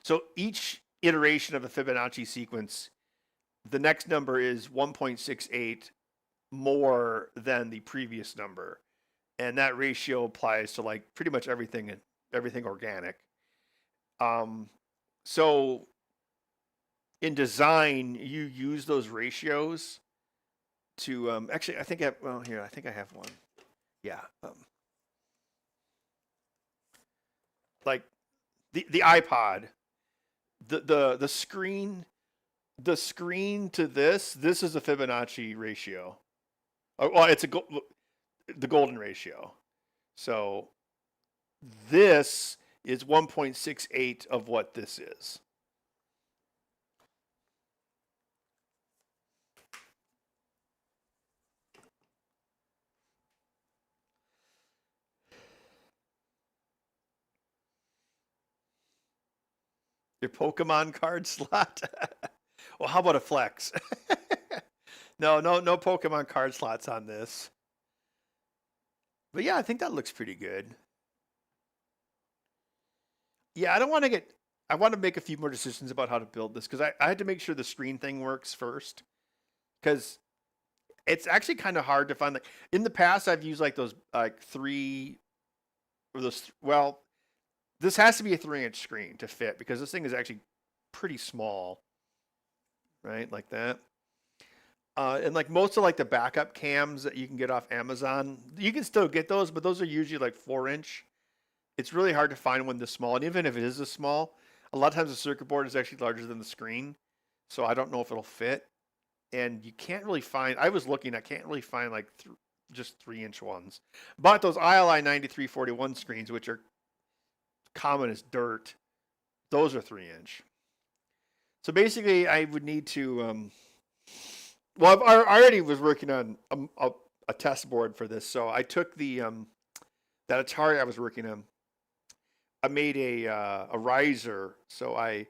S1: So each iteration of a Fibonacci sequence, the next number is 1.68 more than the previous number. And that ratio applies to like pretty much everything organic. So in design, you use those ratios to actually I think I have one. Yeah. the iPod, the screen, the screen to this is a Fibonacci ratio. Well, it's the golden ratio. So this is 1.68 of what this is. Your Pokemon card slot? Well, how about a flex? No Pokemon card slots on this. But yeah, I think that looks pretty good. Yeah, I want to make a few more decisions about how to build this because I had to make sure the screen thing works first. Because it's actually kind of hard to find. Like in the past, I've used like those like three or those. Well, this has to be a 3-inch screen to fit because this thing is actually pretty small, right? Like that. And like most of like the backup cams that you can get off Amazon, you can still get those, but those are usually like 4-inch. It's really hard to find one this small, and even if it is this small, a lot of times the circuit board is actually larger than the screen, so I don't know if it'll fit. And you can't really find. I was looking, I can't really find like just 3-inch ones. But those ILI 9341 screens, which are common as dirt, those are 3-inch. So basically, I would need to. Well, I already was working on a test board for this, so I took the that Atari I was working on. I made a riser, so I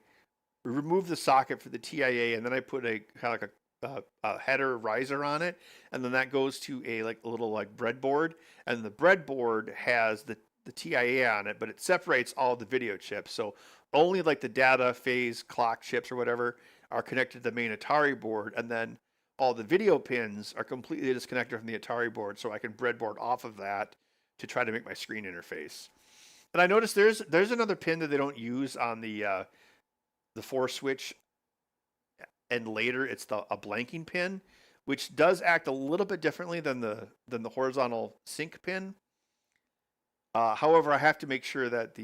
S1: removed the socket for the TIA, and then I put a kind of like a header riser on it, and then that goes to a little like breadboard, and the breadboard has the TIA on it, but it separates all the video chips, so only like the data, phase, clock chips or whatever are connected to the main Atari board, and then all the video pins are completely disconnected from the Atari board, so I can breadboard off of that to try to make my screen interface. And I noticed there's another pin that they don't use on the 4 switch, and later it's a blanking pin, which does act a little bit differently than the horizontal sync pin. However, I have to make sure that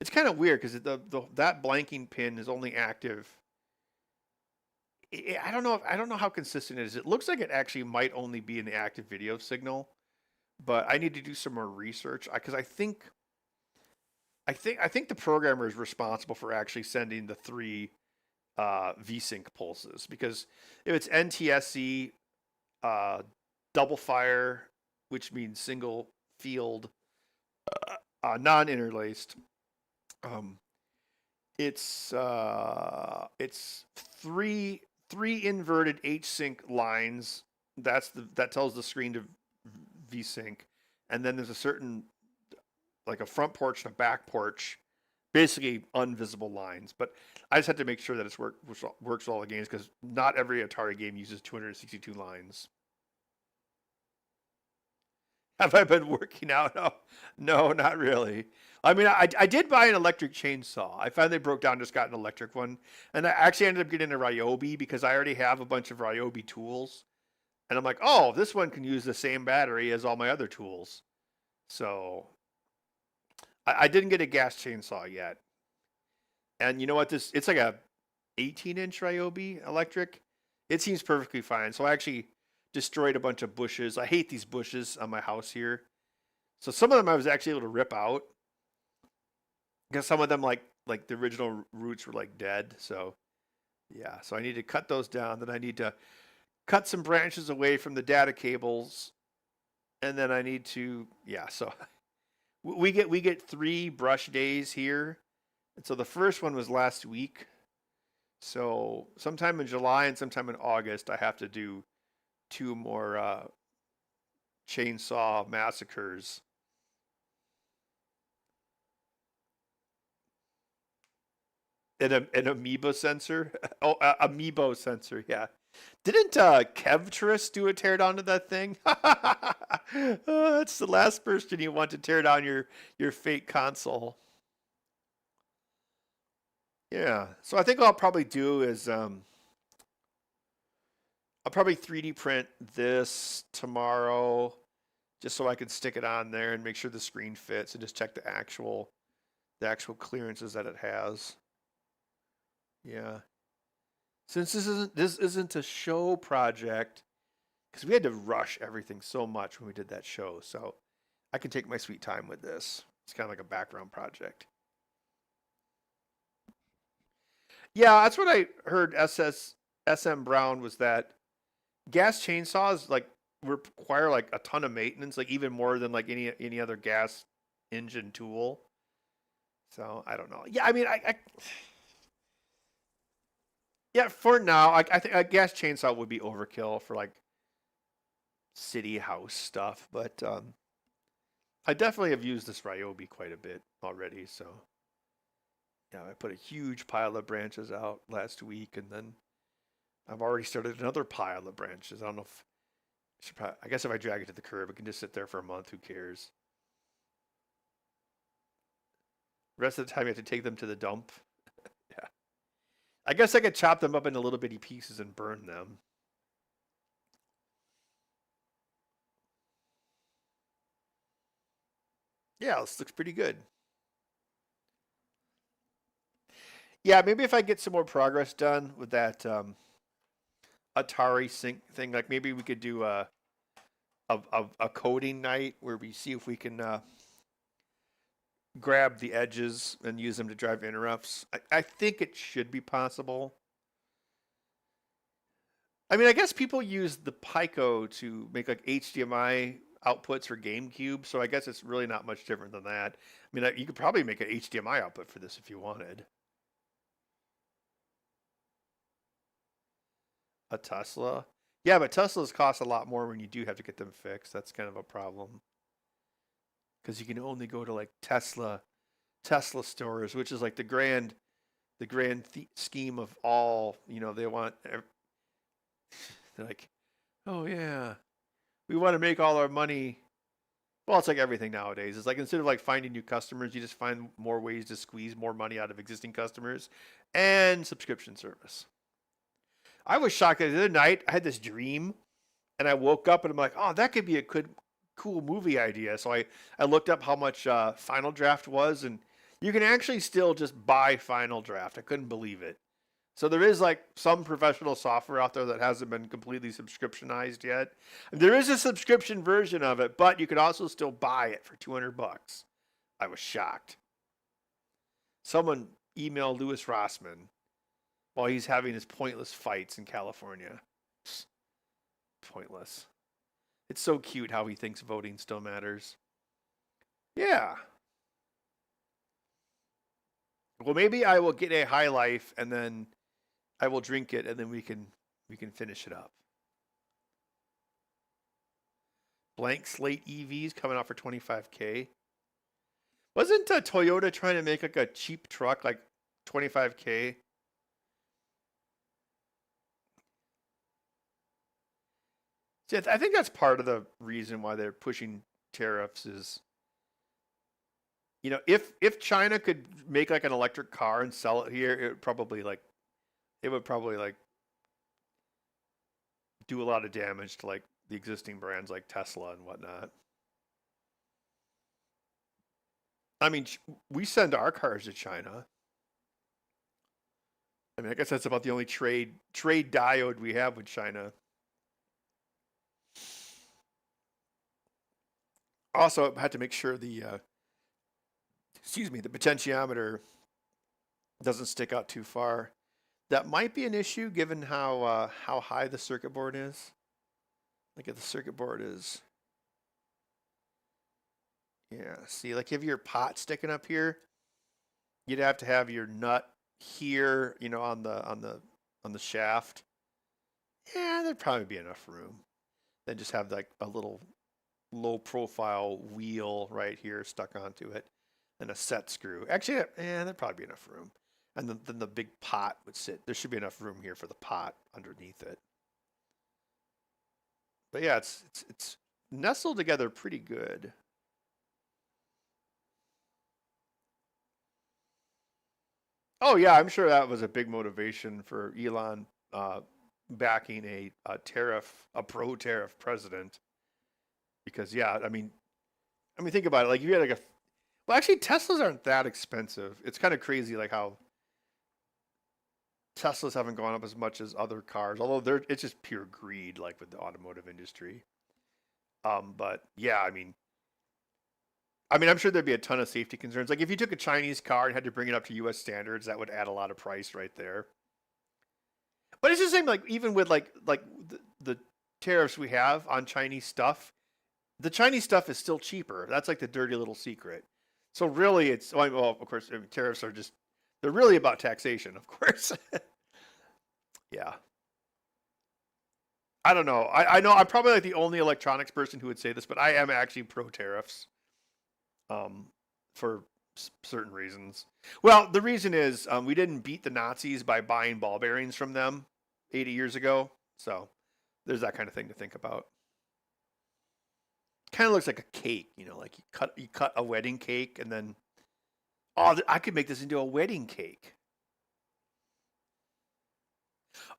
S1: it's kind of weird because that blanking pin is only active. I don't know how consistent it is. It looks like it actually might only be in the active video signal, but I need to do some more research because I think the programmer is responsible for actually sending the 3 VSync pulses, because if it's NTSC double fire, which means single field non-interlaced, it's 3 inverted H-sync lines. That tells the screen to VSync, and then there's a certain like a front porch and a back porch, basically invisible lines. But I just had to make sure that it works all the games because not every Atari game uses 262 lines. Have I been working out? No, not really. I mean, I did buy an electric chainsaw. I finally broke down, just got an electric one. And I actually ended up getting a Ryobi because I already have a bunch of Ryobi tools. And I'm like, oh, this one can use the same battery as all my other tools. So I didn't get a gas chainsaw yet. And you know what? It's like a 18-inch Ryobi electric. It seems perfectly fine. So I actually destroyed a bunch of bushes. I hate these bushes on my house here. So some of them I was actually able to rip out because some of them like the original roots were like dead. So yeah, so I need to cut those down. Then I need to cut some branches away from the data cables, and then I need to so we get 3 brush days here. And so the first one was last week. So sometime in July and sometime in August, I have to do 2 more chainsaw massacres. An amoeba sensor? Oh, amiibo sensor, yeah. Didn't Kevtris do a teardown to that thing? That's the last person you want to tear down your fake console. Yeah, so I think what I'll probably do is I'll probably 3D print this tomorrow just so I can stick it on there and make sure the screen fits and just check the actual the actual clearances that it has. Yeah. Since this isn't a show project, because we had to rush everything so much when we did that show, so I can take my sweet time with this. It's kind of like a background project. Yeah, that's what I heard. SM Brown was that gas chainsaws like require like a ton of maintenance, like even more than like any other gas engine tool. So I don't know. Yeah, I mean, I yeah, for now, I think a gas chainsaw would be overkill for like city house stuff, but I definitely have used this Ryobi quite a bit already. So yeah, I put a huge pile of branches out last week, and then I've already started another pile of branches. I don't know if I guess if I drag it to the curb, it can just sit there for a month. Who cares? The rest of the time, you have to take them to the dump. Yeah, I guess I could chop them up into little bitty pieces and burn them. Yeah, this looks pretty good. Yeah, maybe if I get some more progress done with that Atari sync thing, like maybe we could do a coding night where we see if we can grab the edges and use them to drive interrupts. I think it should be possible. I mean, I guess people use the Pico to make like HDMI outputs for GameCube, so I guess it's really not much different than that. I mean, you could probably make an HDMI output for this if you wanted. A Tesla? Yeah, but Teslas cost a lot more when you do have to get them fixed. That's kind of a problem because you can only go to like Tesla stores, which is like the grand scheme of all. They want they're like, oh yeah, we want to make all our money. Well, it's like everything nowadays. It's like instead of like finding new customers, you just find more ways to squeeze more money out of existing customers and subscription service. I was shocked that the other night I had this dream and I woke up and I'm like, oh, that could be a good, cool movie idea. So I looked up how much Final Draft was, and you can actually still just buy Final Draft. I couldn't believe it. So there is like some professional software out there that hasn't been completely subscriptionized yet. There is a subscription version of it, but you could also still buy it for $200. I was shocked. Someone emailed Louis Rossman while he's having his pointless fights in California. Pointless. It's so cute how he thinks voting still matters. Yeah. Well, maybe I will get a High Life and then I will drink it and then we can finish it up. Blank slate EVs coming out for 25K. Wasn't Toyota trying to make like a cheap truck like 25K? See, I think that's part of the reason why they're pushing tariffs is, if China could make like an electric car and sell it here, it would probably like do a lot of damage to like the existing brands like Tesla and whatnot. I mean, we send our cars to China. I mean, I guess that's about the only trade diode we have with China. Also, I had to make sure the potentiometer doesn't stick out too far. That might be an issue given how high the circuit board is. Like if the circuit board is, yeah. See, like if your pot sticking up here, you'd have to have your nut here, on the shaft. Yeah, there'd probably be enough room. Then just have like a little low profile wheel right here stuck onto it and a set screw. Actually, yeah, there'd probably be enough room. And then the big pot would sit. There should be enough room here for the pot underneath it. But yeah, it's nestled together pretty good. Oh yeah, I'm sure that was a big motivation for Elon backing a pro tariff president. Because yeah, I mean, think about it. Like if you had like Well, actually, Teslas aren't that expensive. It's kind of crazy, like how Teslas haven't gone up as much as other cars, although it's just pure greed, like with the automotive industry. But yeah, I'm sure there'd be a ton of safety concerns. Like if you took a Chinese car and had to bring it up to U.S. standards, that would add a lot of price right there. But it's the same, like even with the tariffs we have on Chinese stuff, the Chinese stuff is still cheaper. That's like the dirty little secret. So really, well, of course, tariffs are they're really about taxation, of course. Yeah. I don't know. I know I'm probably like the only electronics person who would say this, but I am actually pro tariffs, um, for certain reasons. Well, the reason is we didn't beat the Nazis by buying ball bearings from them 80 years ago, so there's that kind of thing to think about. Kind of looks like a cake, like you cut a wedding cake and then I could make this into a wedding cake.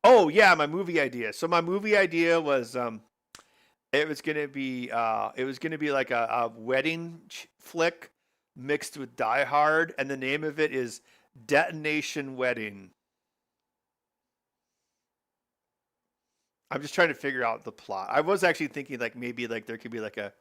S1: Oh yeah, my movie idea. So my movie idea was it was gonna be like a wedding flick mixed with Die Hard, and the name of it is Detonation Wedding. I'm just trying to figure out the plot. I was actually thinking like maybe like there could be like a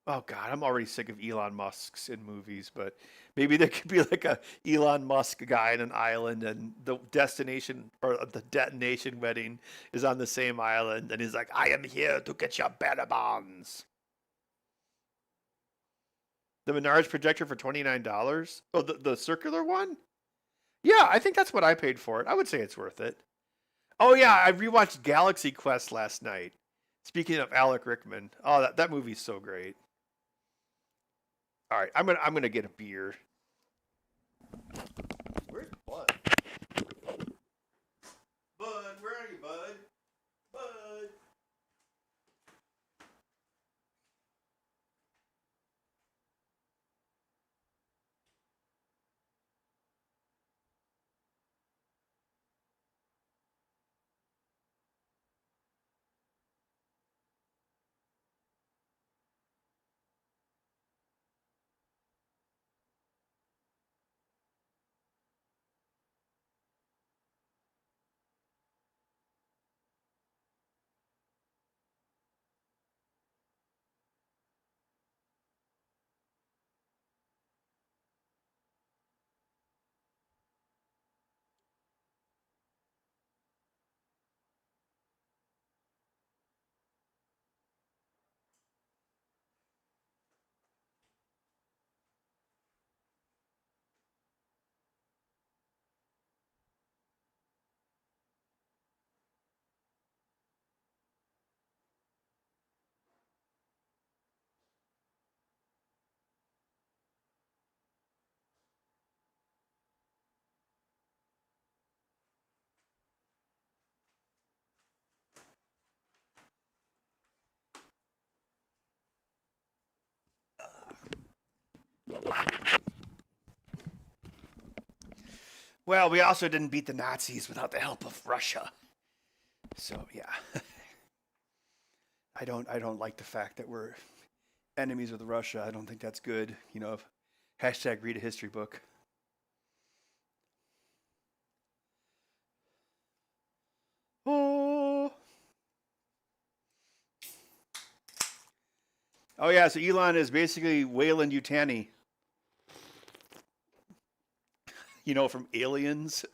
S1: oh god, I'm already sick of Elon Musk's in movies, but maybe there could be like a Elon Musk guy in an island, and the destination or the detonation wedding is on the same island, and he's like, "I am here to get your better bonds." The Menards projector for $29. Oh, the circular one? Yeah, I think that's what I paid for it. I would say it's worth it. Oh yeah, I rewatched Galaxy Quest last night. Speaking of Alec Rickman, oh that movie's so great. All right, I'm gonna get a beer. Where's Bud? Bud, where are you, Bud? Bud. Well, we also didn't beat the Nazis without the help of Russia. So yeah, I don't like the fact that we're enemies with Russia. I don't think that's good. Hashtag read a history book. Oh. Oh yeah, so Elon is basically Wayland Yutani, from Aliens.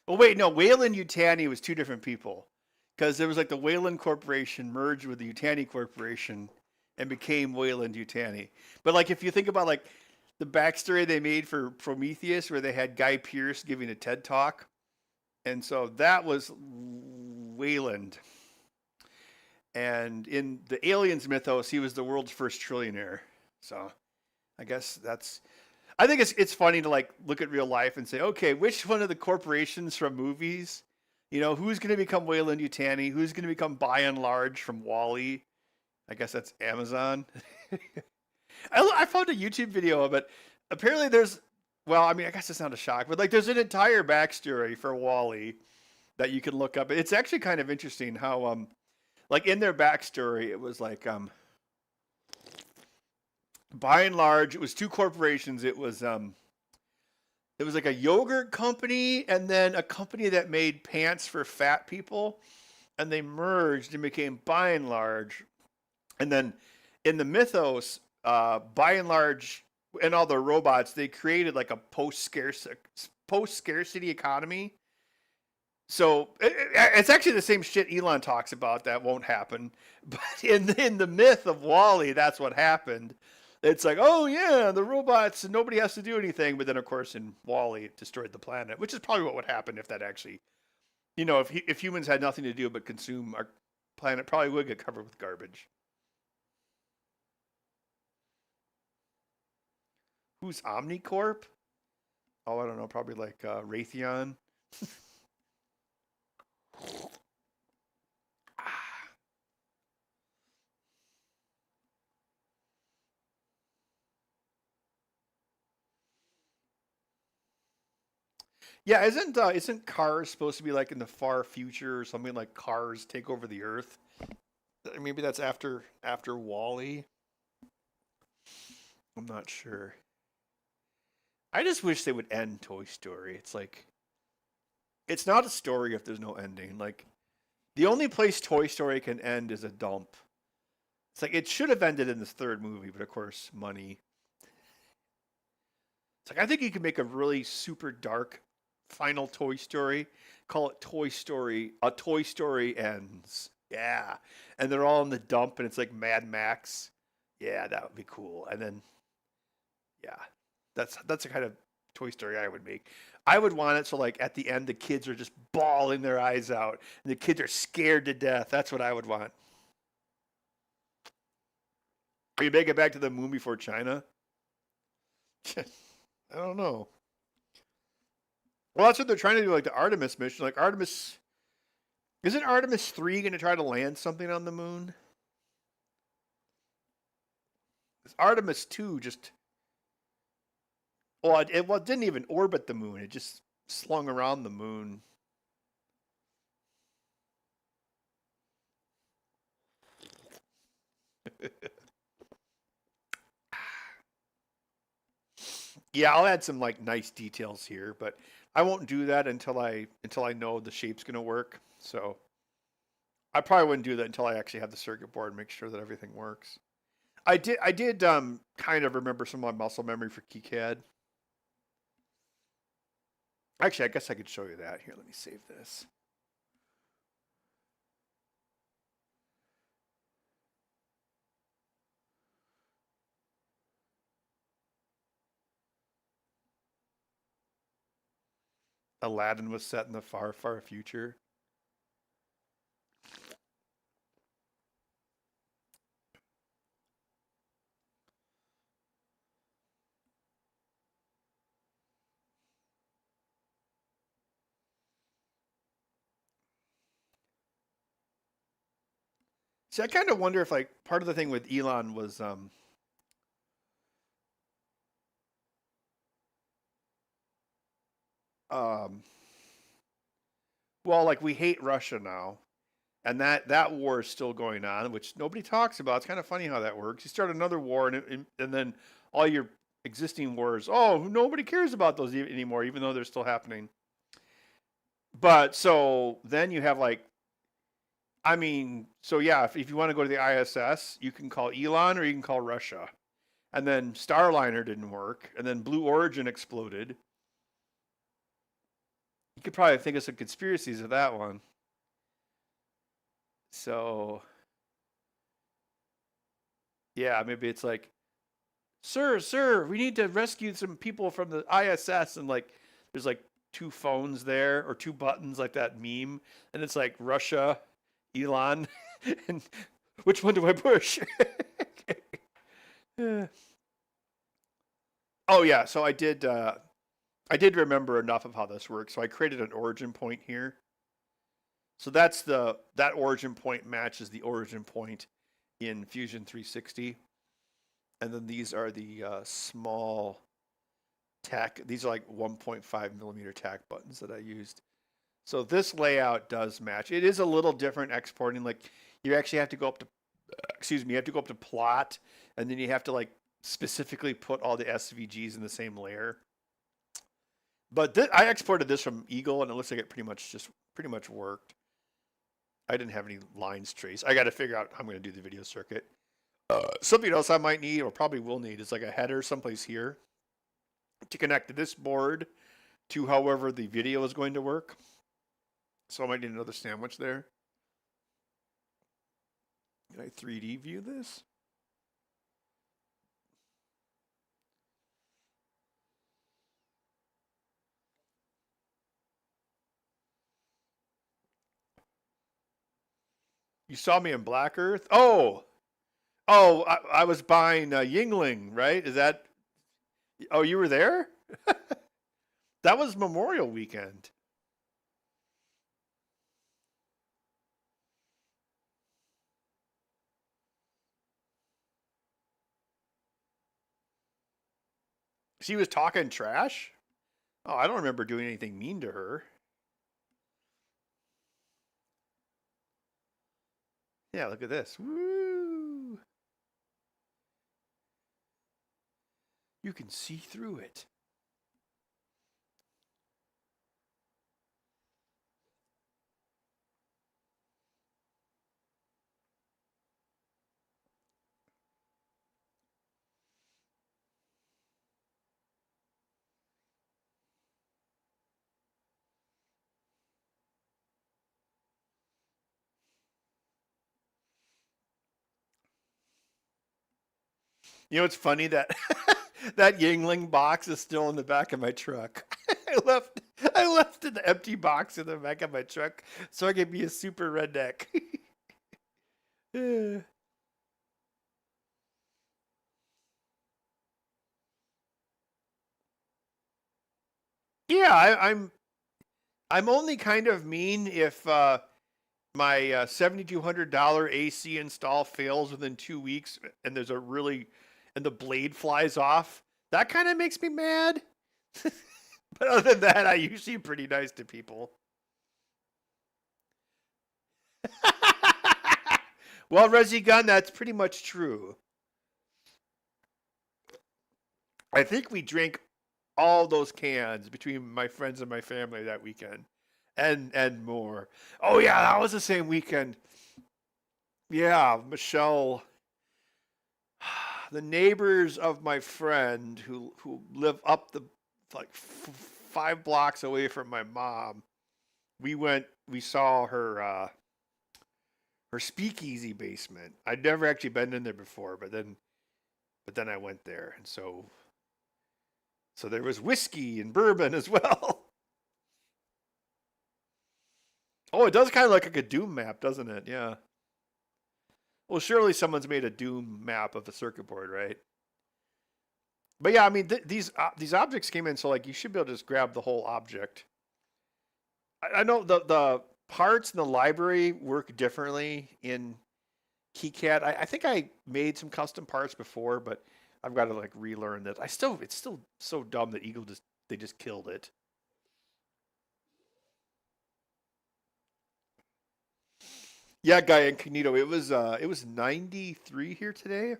S1: Well, wait, no, Wayland Yutani was two different people, because there was like the Wayland Corporation merged with the Yutani Corporation and became Wayland Yutani. But like if you think about like the backstory they made for Prometheus, where they had Guy Pearce giving a TED talk, and so that was Wayland. And in the Aliens mythos, he was the world's first trillionaire. So I guess that's. I think it's funny to like look at real life and say, okay, which one of the corporations from movies, who's going to become Wayland Yutani? Who's going to become By and Large from Wall-E? I guess that's Amazon. I found a YouTube video, but apparently there's. Well, I mean, I guess it's not a shock, but like there's an entire backstory for Wall-E that you can look up. It's actually kind of interesting how like in their backstory, it was like By and large, it was two corporations. It was like a yogurt company and then a company that made pants for fat people, and they merged and became By and Large. And then in the mythos, By and Large and all the robots, they created like a post scarcity economy. So it's actually the same shit Elon talks about that won't happen, but in the myth of Wall-E, that's what happened. It's like, oh yeah, the robots and nobody has to do anything, but then of course in Wall-E it destroyed the planet, which is probably what would happen if that actually, if humans had nothing to do but consume, our planet probably would get covered with garbage. Who's Omnicorp? Oh, I don't know, probably like Raytheon. Yeah, isn't Cars supposed to be like in the far future or something, like cars take over the Earth? Maybe that's after Wall-E. I'm not sure. I just wish they would end Toy Story. It's like it's not a story if there's no ending. Like the only place Toy Story can end is a dump. It's like it should have ended in this third movie, but of course, money. It's like I think you could make a really super dark final Toy Story. Call it Toy Story. A Toy Story ends. Yeah, and they're all in the dump, and it's like Mad Max. Yeah, that would be cool. And then yeah, that's the kind of Toy Story I would make. I would want it so like at the end the kids are just bawling their eyes out and the kids are scared to death. That's what I would want. Are you make it back to the moon before China? I don't know. Well, that's what they're trying to do, like the Artemis mission. Like Artemis, isn't Artemis 3 going to try to land something on the moon? Artemis 2 just, well, it didn't even orbit the moon. It just slung around the moon. Yeah, I'll add some like nice details here, but I won't do that until I know the shape's going to work. So I probably wouldn't do that until I actually have the circuit board and make sure that everything works. I did kind of remember some of my muscle memory for KiCad. Actually, I guess I could show you that. Here, let me save this. Aladdin was set in the far, far future. See, I kind of wonder if like part of the thing with Elon was um well, like we hate Russia now, and that war is still going on, which nobody talks about. It's kind of funny how that works. You start another war, and then all your existing wars, oh, nobody cares about those anymore, even though they're still happening. But so then you have like, I mean, so yeah, if you want to go to the ISS, you can call Elon or you can call Russia. And then Starliner didn't work, and then Blue Origin exploded. You could probably think of some conspiracies of that one. So yeah, maybe it's like, sir, we need to rescue some people from the ISS, and like there's like two phones there or two buttons like that meme, and it's like Russia, Elon, and which one do I push? Oh yeah, so I did remember enough of how this works. So I created an origin point here. So that origin point matches the origin point in Fusion 360. And then these are the small tack. These are like 1.5 millimeter tack buttons that I used. So this layout does match. It is a little different exporting. Like you actually have to go up to, excuse me, you have to go up to plot, and then you have to like specifically put all the SVGs in the same layer. But I exported this from Eagle, and it looks like it pretty much worked. I didn't have any lines traced. I got to figure out how I'm going to do the video circuit. Something else I might need, or probably will need, is like a header someplace here to connect this board to however the video is going to work. So I might need another sandwich there. Can I 3D view this? You saw me in Black Earth? Oh, I was buying Yingling, right? Is that? Oh, you were there? That was Memorial Weekend. She was talking trash? Oh, I don't remember doing anything mean to her. Yeah, look at this. Woo! You can see through it. You know, it's funny that that Yingling box is still in the back of my truck. I left the empty box in the back of my truck so I could be a super redneck. Yeah, I'm only kind of mean if my $7,200 AC install fails within 2 weeks and and the blade flies off. That kind of makes me mad. But other than that, I usually am pretty nice to people. Well, Resi Gun, that's pretty much true. I think we drank all those cans between my friends and my family that weekend, and more. Oh yeah, that was the same weekend. Yeah, Michelle, the neighbors of my friend who live up the like 5 blocks away from my mom. We saw her speakeasy basement. I'd never actually been in there before, but then I went there, and so there was whiskey and bourbon as well. Oh, it does kind of look like a Doom map, doesn't it? Yeah. Well, surely someone's made a Doom map of the circuit board, right? But yeah, I mean, these objects came in, so like you should be able to just grab the whole object. I know the parts in the library work differently in KiCad. I think I made some custom parts before, but I've got to like relearn that. It's still so dumb that Eagle they just killed it. Yeah, Guy Incognito. It was 93 here today.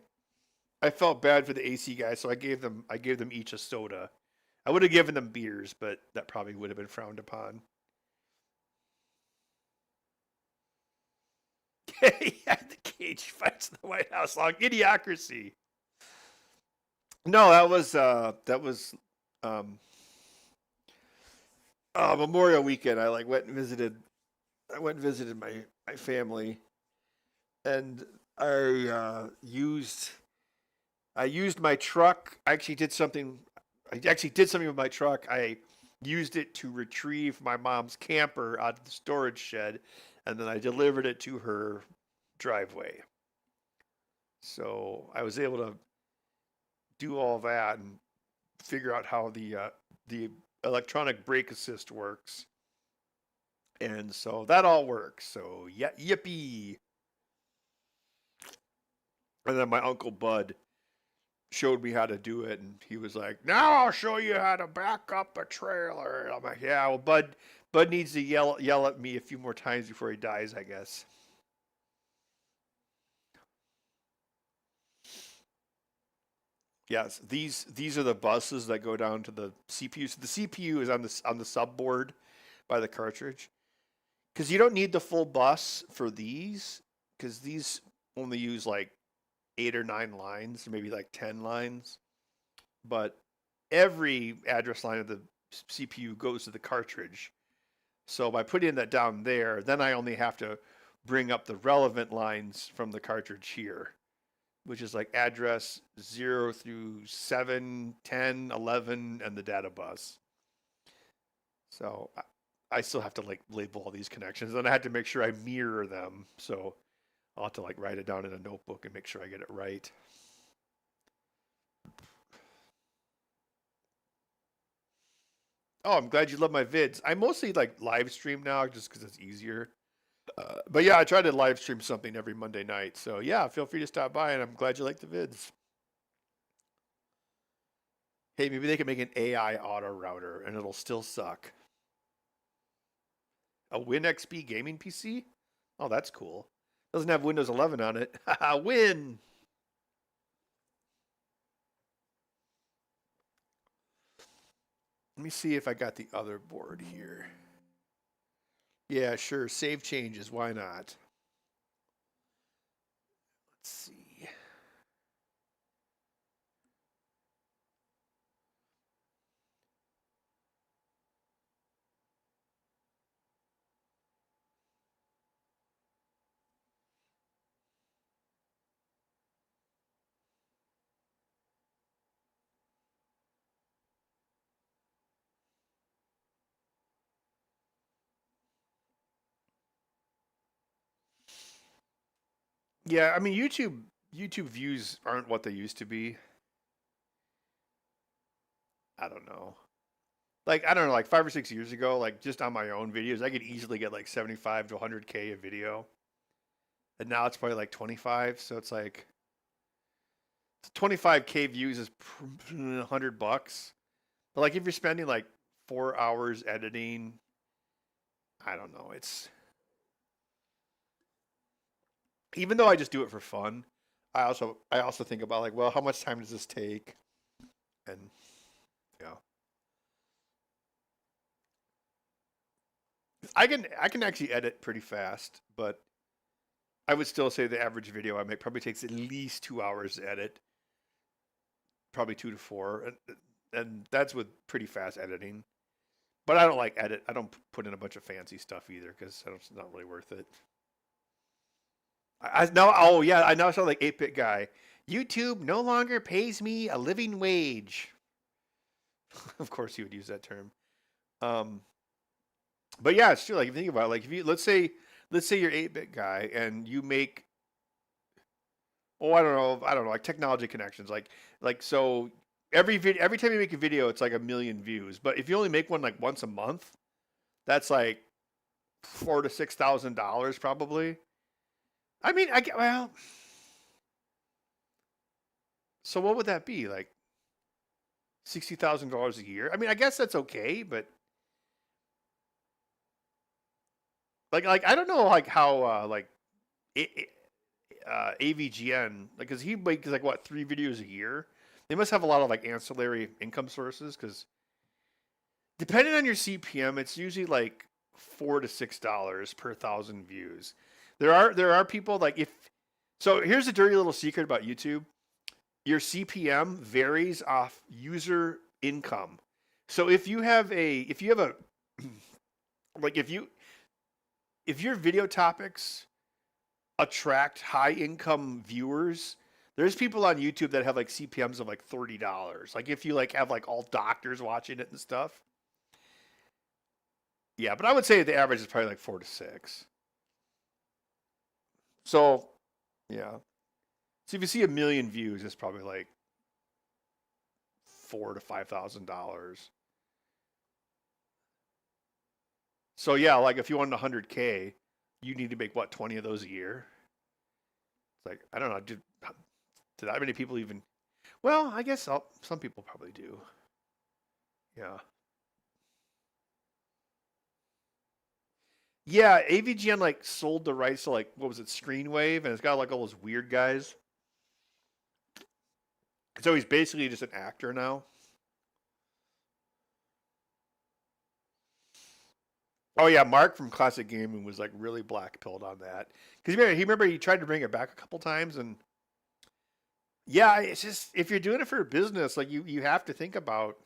S1: I felt bad for the AC guys, so I gave them each a soda. I would have given them beers, but that probably would have been frowned upon. Yeah, the cage fights in the White House long idiocracy. No, um, Memorial weekend. I like went and visited. I went and visited my family, and I used my truck. I actually did something. I actually did something with my truck. I used it to retrieve my mom's camper out of the storage shed, and then I delivered it to her driveway. So I was able to do all that and figure out how the electronic brake assist works, and so that all works. So yeah, yippee! And then my uncle Bud showed me how to do it, and he was like, "Now I'll show you how to back up a trailer." And I'm like, "Yeah, well, Bud needs to yell at me a few more times before he dies, I guess." Yes, these are the buses that go down to the CPU. So the CPU is on the subboard by the cartridge. Because you don't need the full bus for these, because these only use like 8 or 9 lines, or maybe like 10 lines. But every address line of the CPU goes to the cartridge. So by putting that down there, then I only have to bring up the relevant lines from the cartridge here, which is like address 0 through 7, 10, 11, and the data bus. So I still have to like label all these connections, and I had to make sure I mirror them. So I'll have to like write it down in a notebook and make sure I get it right. Oh, I'm glad you love my vids. I mostly like live stream now just because it's easier. But yeah, I try to live stream something every Monday night. So yeah, feel free to stop by, and I'm glad you like the vids. Hey, maybe they can make an AI auto router and it'll still suck. A WinXP gaming PC? Oh, that's cool. Doesn't have Windows 11 on it. Win! Let me see if I got the other board here. Yeah, sure. Save changes. Why not? Let's see. Yeah, I mean YouTube views aren't what they used to be. I don't know. Like I don't know, like 5 or 6 years ago, like just on my own videos, I could easily get like 75 to 100K a video, and now it's probably like 25. So it's like 25K views is $100. But like if you're spending like 4 hours editing, I don't know. It's even though I just do it for fun, I also think about like, well, how much time does this take? And yeah, I can actually edit pretty fast, but I would still say the average video I make probably takes at least 2 hours to edit, probably 2 to 4, and that's with pretty fast editing. But I don't like edit. I don't put in a bunch of fancy stuff either because it's not really worth it. I now, oh yeah, I now sound like 8-bit guy. YouTube no longer pays me a living wage. Of course, he would use that term. Um, but yeah, it's true. Like if you think about it, like if you let's say you're 8-bit guy and you make, oh I don't know like technology connections like so every time you make a video it's like 1 million views, but if you only make one like once a month, that's like $4,000 to $6,000 probably. I mean I get well, so what would that be like $60,000 a year? I mean I guess that's okay, but like I don't know like how it, AVGN, like, cause he makes like what 3 videos a year. They must have a lot of like ancillary income sources, cause depending on your CPM, it's usually like $4 to $6 per 1,000 views. There are people like if so. Here's a dirty little secret about YouTube: your CPM varies off user income. So if you have a like if your video topics attract high income viewers, there's people on YouTube that have like CPMs of like $30. Like if you like have like all doctors watching it and stuff. Yeah, but I would say the average is probably like 4 to 6. So yeah. So if you see 1 million views, it's probably like $4,000 to $5,000. So yeah, like if you want 100K, you need to make what 20 of those a year. It's like I don't know. Did that many people even? Well, I guess some people probably do. Yeah. Yeah, AVGN like sold the rights to like what was it, Screenwave, and it's got like all those weird guys. So he's basically just an actor now. Oh yeah, Mark from Classic Gaming was like really black-pilled on that because he tried to bring it back a couple times, and yeah, it's just if you're doing it for a business, like you have to think about,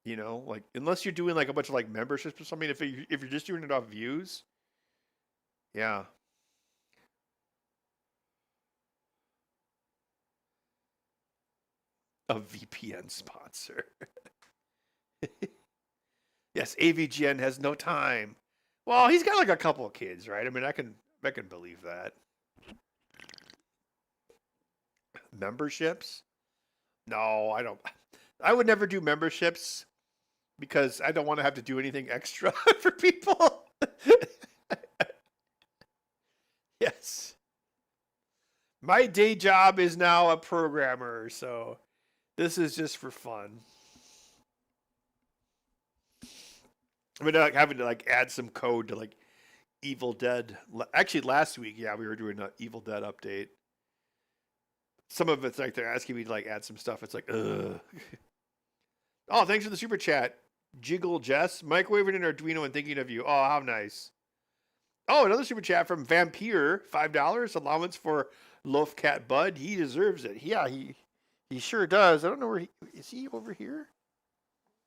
S1: like unless you're doing like a bunch of like memberships or something, if you're just doing it off views, yeah, a VPN sponsor. Yes, AVGN has no time. Well, he's got like a couple of kids, right? I mean, I can believe that. Memberships? No, I don't. I would never do memberships because I don't want to have to do anything extra for people. Yes. My day job is now a programmer, so this is just for fun. I mean, like having to like add some code to like Evil Dead. Actually, last week, yeah, we were doing an Evil Dead update. Some of it's like they're asking me to like add some stuff. It's like, ugh. Oh, thanks for the super chat. Jiggle Jess, microwaving an Arduino and thinking of you. Oh, how nice. Oh, another super chat from Vampire, $5 allowance for Loaf Cat Bud. He deserves it. Yeah, he sure does. I don't know where is he over here?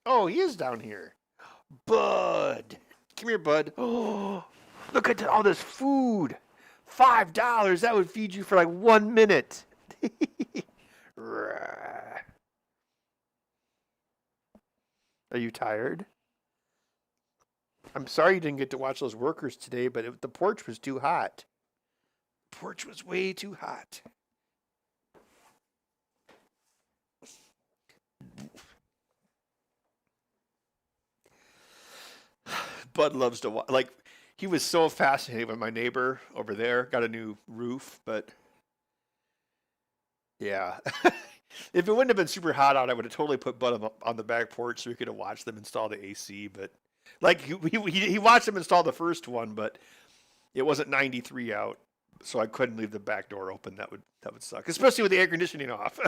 S1: Oh, he is down here. Bud, come here, Bud. Oh, look at all this food. $5. That would feed you for like 1 minute. Are you tired? I'm sorry you didn't get to watch those workers today, but the porch was too hot. The porch was way too hot. Bud loves to watch. Like, he was so fascinated when my neighbor over there got a new roof, but yeah. If it wouldn't have been super hot out, I would have totally put Bud on the back porch so we could have watched them install the AC. But like he watched them install the first one, but it wasn't 93 out, so I couldn't leave the back door open. That would suck, especially with the air conditioning off.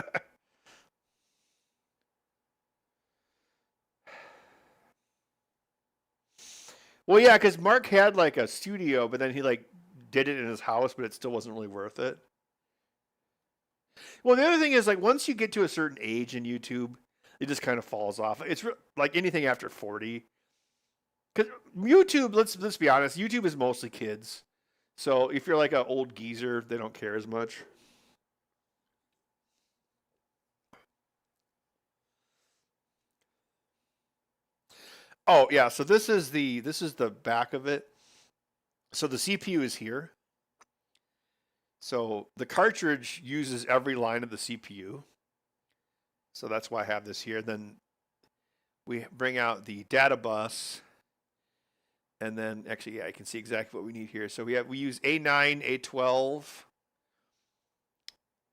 S1: Well, yeah, because Mark had like a studio, but then he like did it in his house, but it still wasn't really worth it. Well, the other thing is like once you get to a certain age in YouTube, it just kind of falls off. It's like anything after 40. Because YouTube, let's be honest, YouTube is mostly kids. So if you're like an old geezer, they don't care as much. Oh yeah, so this is the back of it. So the CPU is here. So the cartridge uses every line of the CPU. So that's why I have this here. Then we bring out the data bus. And then actually, yeah, I can see exactly what we need here. So we use A9, A12,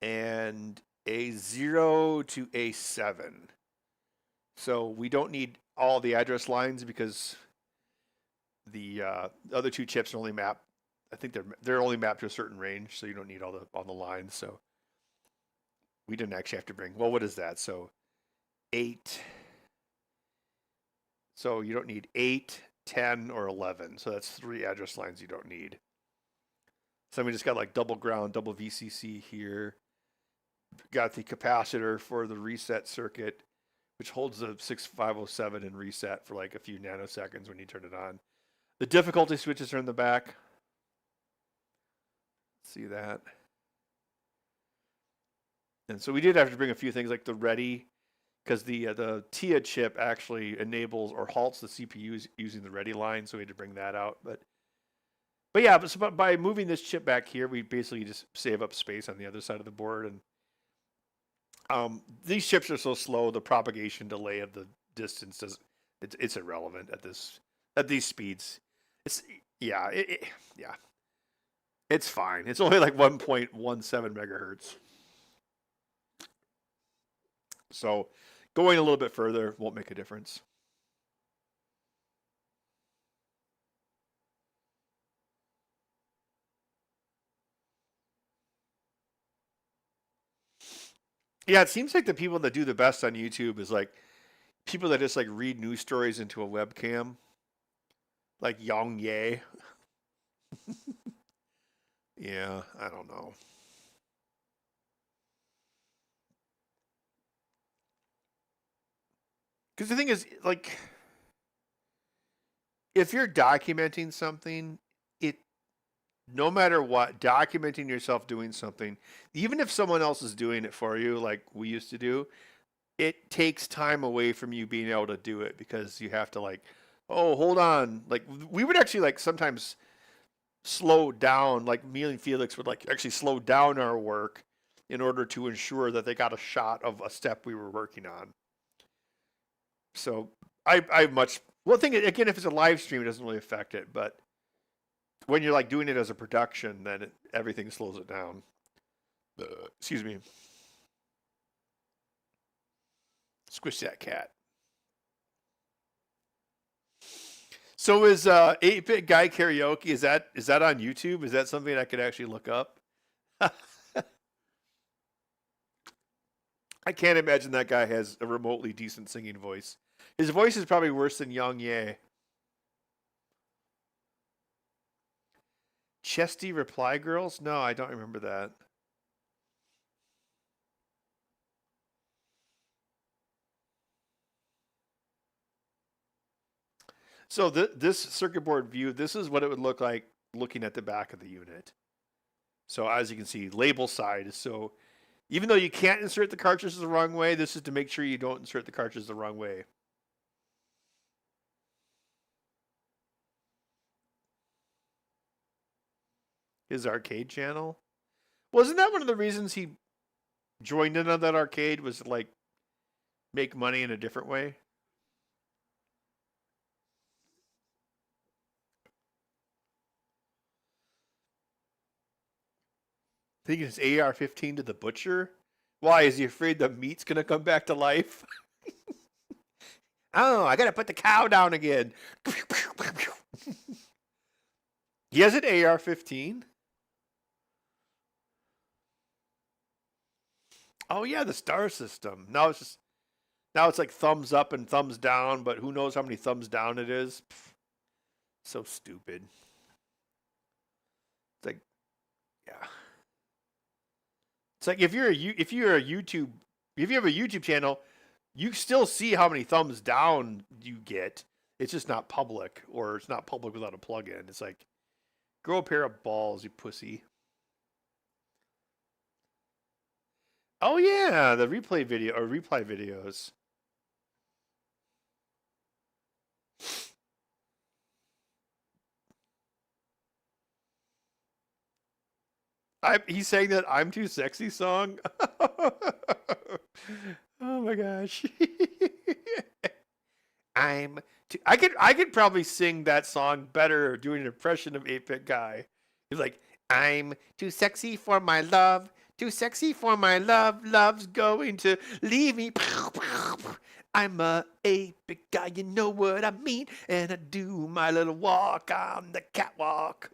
S1: and A0 to A7. So we don't need all the address lines because the other two chips are only mapped. I think they're only mapped to a certain range, so you don't need all the lines. So we didn't actually have to bring. Well, what is that? So 8. So you don't need 8, 10, or 11. So that's 3 address lines you don't need. So we just got like double ground, double VCC here. Got the capacitor for the reset circuit, which holds the 6507 in reset for like a few nanoseconds when you turn it on. The difficulty switches are in the back. See that? And so we did have to bring a few things like the ready, because the TIA chip actually enables or halts the CPUs using the ready line, so we had to bring that out. But yeah, but by moving this chip back here, we basically just save up space on the other side of the board. And these chips are so slow, the propagation delay of the distance it's irrelevant at these speeds. It's yeah, yeah. It's fine. It's only like 1.17 megahertz. So going a little bit further won't make a difference. Yeah, it seems like the people that do the best on YouTube is like people that just like read news stories into a webcam, like Yang Ye. Yeah, I don't know. Because the thing is, like, if you're documenting something, it no matter what, documenting yourself doing something, even if someone else is doing it for you, like we used to do, it takes time away from you being able to do it because you have to like, oh, hold on. Like we would actually like sometimes slow down, like me and Felix would like actually slow down our work in order to ensure that they got a shot of a step we were working on. So I much well think again if it's a live stream it doesn't really affect it, but when you're like doing it as a production, then everything slows it down. Excuse me. Squish that cat. So is 8-bit guy karaoke? Is that on YouTube? Is that something I could actually look up? I can't imagine that guy has a remotely decent singing voice. His voice is probably worse than Yang Ye. Chesty Reply Girls? No, I don't remember that. So this circuit board view, this is what it would look like looking at the back of the unit. So as you can see, label side. So even though you can't insert the cartridges the wrong way, this is to make sure you don't insert the cartridges the wrong way. His arcade channel. Wasn't that one of the reasons he joined in on that arcade was to like make money in a different way? Taking his AR-15 to the butcher? Why is he afraid the meat's gonna come back to life? Oh, I gotta put the cow down again. He has an AR-15. Oh yeah, the star system. Now it's like thumbs up and thumbs down, but who knows how many thumbs down it is? Pff, so stupid. It's like yeah. It's like if you're a YouTube if you have a YouTube channel, you still see how many thumbs down you get. It's just not public, or it's not public without a plugin. It's like grow a pair of balls, you pussy. Oh yeah, the replay video or reply videos. He's saying that I'm too sexy song. Oh my gosh. I could probably sing that song better doing an impression of 8-bit guy. He's like, I'm too sexy for my love, too sexy for my love, love's going to leave me. I'm a 8-bit guy, you know what I mean, and I do my little walk on the catwalk.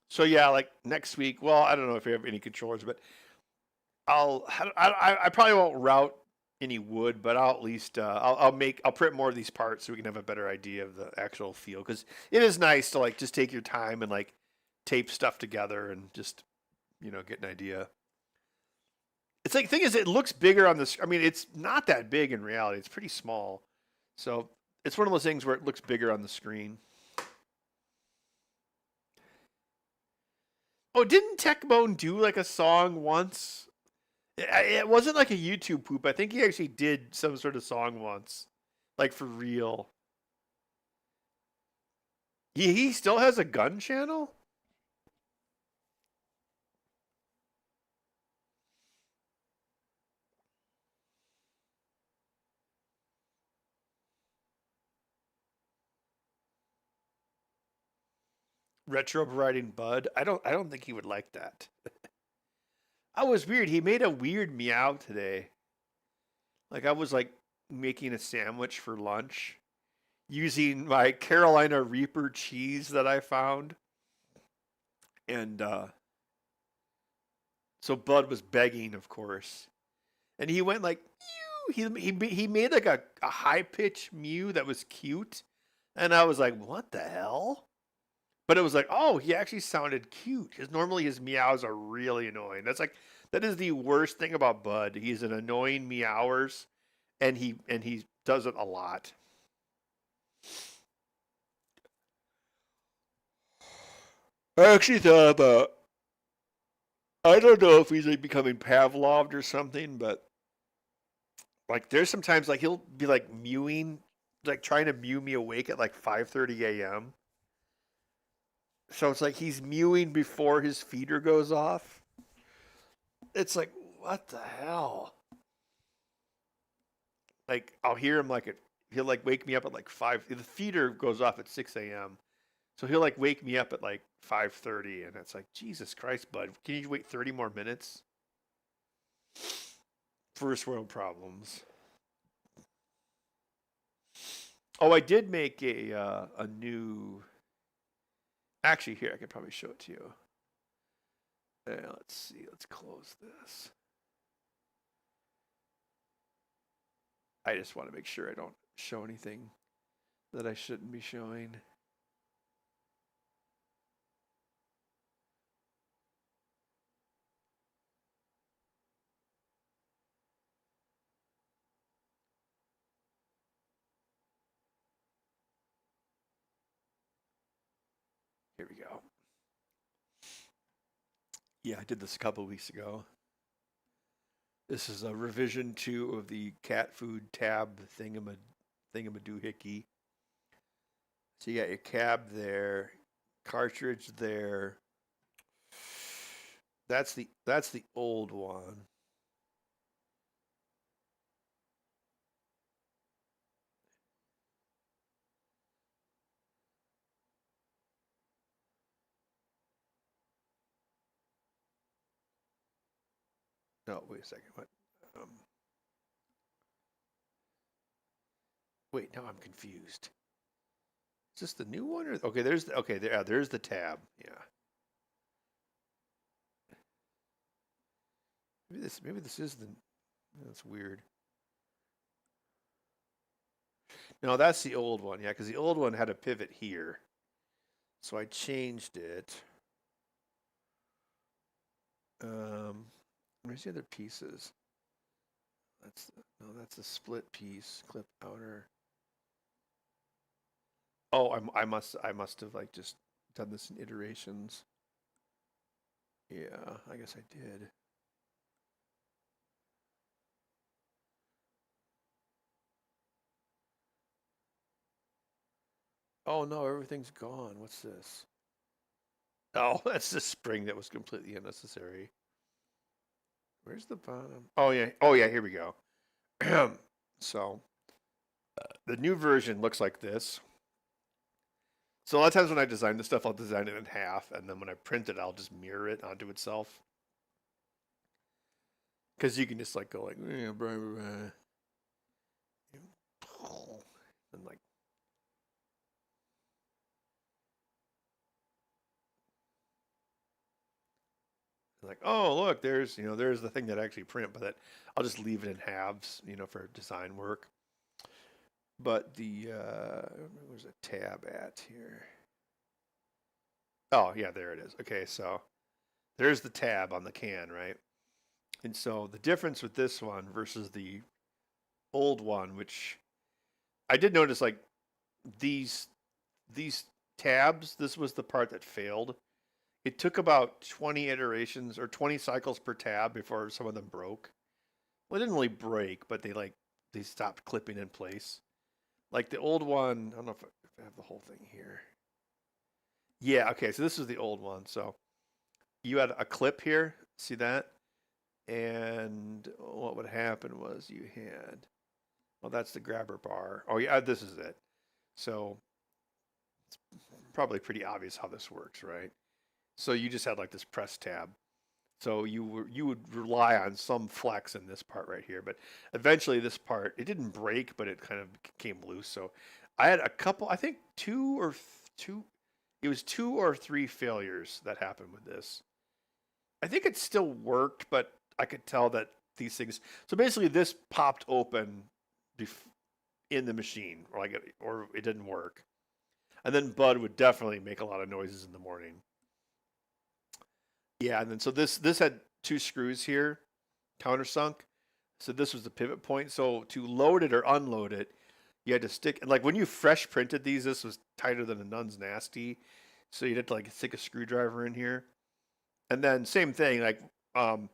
S1: So yeah, like next week. Well, I don't know if you have any controllers, but I probably won't route any wood, but I'll at least I'll print more of these parts so we can have a better idea of the actual feel because it is nice to like just take your time and like tape stuff together and just get an idea. It's like thing is it looks bigger on this. I mean, it's not that big in reality. It's pretty small, so it's one of those things where it looks bigger on the screen. Oh, didn't Techbone do like a song once? It wasn't like a YouTube poop. I think he actually did some sort of song once, like for real. He still has a gun channel. Retro riding Bud. I don't think he would like that. I was weird. He made a weird meow today. Like I was like making a sandwich for lunch using my Carolina Reaper cheese that I found. And so Bud was begging, of course. And he went like, mew. He made like a high pitched mew that was cute. And I was like, what the hell? But it was like, oh, he actually sounded cute. Because normally his meows are really annoying. That is the worst thing about Bud. He's an annoying meowers, and he does it a lot. I actually thought about. I don't know if he's like becoming Pavloved or something, but like there's sometimes like he'll be like mewing, like trying to mew me awake at like 5:30 a.m. So it's like he's mewing before his feeder goes off. It's like what the hell? Like I'll hear him like he'll like wake me up at like 5. The feeder goes off at 6 a.m. So he'll like wake me up at like 5:30, and it's like Jesus Christ, bud, can you wait 30 more minutes? First world problems. Oh, I did make a new. Actually, here I could probably show it to you. Let's see. Let's close this. I just want to make sure I don't show anything that I shouldn't be showing. Here we go. Yeah, I did this a couple of weeks ago. This is a revision 2 of the cat food tab thingamadoohickey. So you got your cab there, cartridge there. That's the old one. No, wait a second. What? Um, Wait, now I'm confused. Is this the new one or okay? There's the tab. Yeah. Maybe this is the. That's weird. No, that's the old one. Yeah, because the old one had a pivot here, so I changed it. Where's the other pieces? That's a split piece, clip outer. Oh, I must have like just done this in iterations. Yeah, I guess I did. Oh no, everything's gone. What's this? Oh, that's the spring that was completely unnecessary. Where's the bottom? Oh yeah. Oh yeah. Here we go. So the new version looks like this. So a lot of times when I design this stuff, I'll design it in half, and then when I print it, I'll just mirror it onto itself. Because you can just like go like, and like, oh look, there's the thing that I actually print, but that I'll just leave it in halves, for design work. But where's the tab at here? Oh yeah, there it is. Okay, so there's the tab on the can, right? And so the difference with this one versus the old one, which I did notice, like these these tabs, this was the part that failed. It took about 20 iterations or 20 cycles per tab before some of them broke. Well, it didn't really break, but they stopped clipping in place. Like the old one, I don't know if I have the whole thing here. Yeah, okay, so this is the old one. So you had a clip here, see that? And what would happen was you had, well, that's the grabber bar. Oh yeah, this is it. So it's probably pretty obvious how this works, right? So you just had like this press tab. So you would rely on some flex in this part right here, but eventually this part it didn't break, but it kind of came loose. So I had a couple, I think two, it was 2 or 3 failures that happened with this. I think it still worked, but I could tell that these things. So basically, this popped open in the machine, or it didn't work, and then Bud would definitely make a lot of noises in the morning. Yeah, and then so this had 2 screws here, countersunk. So this was the pivot point. So to load it or unload it, you had to stick. And like when you fresh printed these, this was tighter than a nun's nasty. So you'd have to like stick a screwdriver in here. And then same thing, like um,